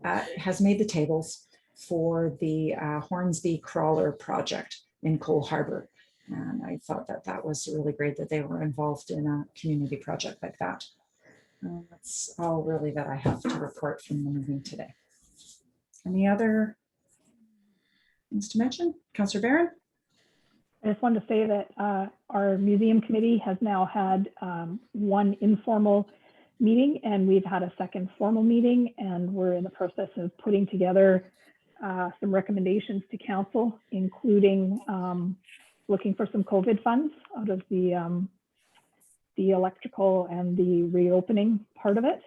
has made the tables for the Hornsby Crawler project in Cole Harbour. And I thought that was really great that they were involved in a community project like that. That's all really that I have to report from the meeting today. Any other things to mention? Councillor Barron? I just wanted to say that our museum committee has now had one informal meeting, and we've had a second formal meeting, and we're in the process of putting together some recommendations to council, including looking for some COVID funds out of the electrical and the reopening part of it.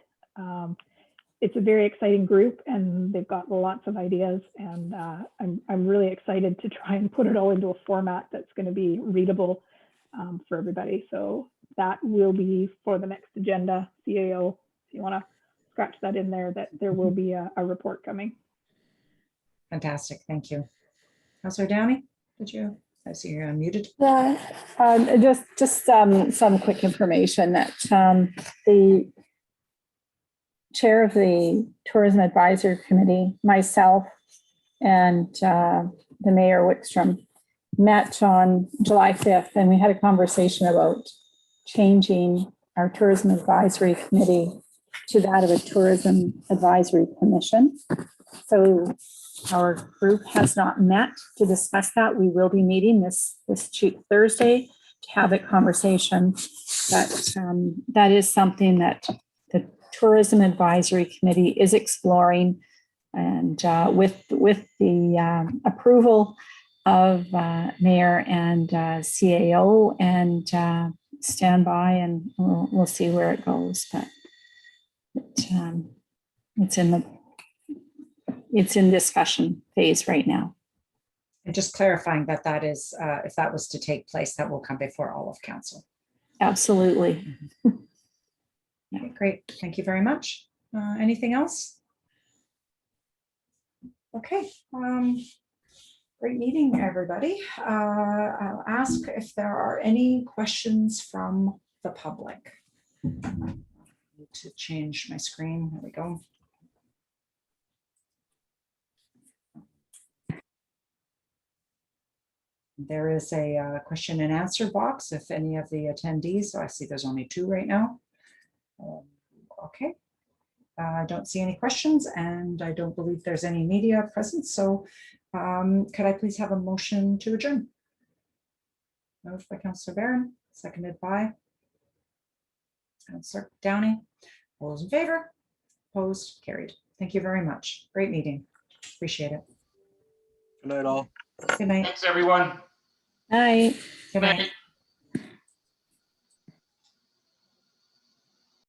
It's a very exciting group, and they've got lots of ideas, and I'm really excited to try and put it all into a format that's going to be readable for everybody. So that will be for the next agenda. CAO, if you want to scratch that in there, that there will be a report coming. Fantastic, thank you. Councillor Downey, did you? I see you're unmuted. Just some quick information that the chair of the Tourism Advisory Committee, myself, and the Mayor Wickstrom met on July 5th, and we had a conversation about changing our Tourism Advisory Committee to that of a Tourism Advisory Commission. So our group has not met to discuss that. We will be meeting this Thursday to have a conversation. But that is something that the Tourism Advisory Committee is exploring, and with the approval of Mayor and CAO, and stand by, and we'll see where it goes. But it's in discussion phase right now. And just clarifying that is, if that was to take place, that will come before all of council. Absolutely. Okay, great. Thank you very much. Anything else? Okay. Great meeting, everybody. I'll ask if there are any questions from the public. I need to change my screen. There we go. There is a question and answer box if any of the attendees, so I see there's only 2 right now. Okay. I don't see any questions, and I don't believe there's any media present. So could I please have a motion to adjourn? Moved by Councillor Barron, seconded by Councillor Downey. All those in favor? Opposed? Carried. Thank you very much. Great meeting. Appreciate it. Good night, all. Good night. Thanks, everyone. Night. Good night.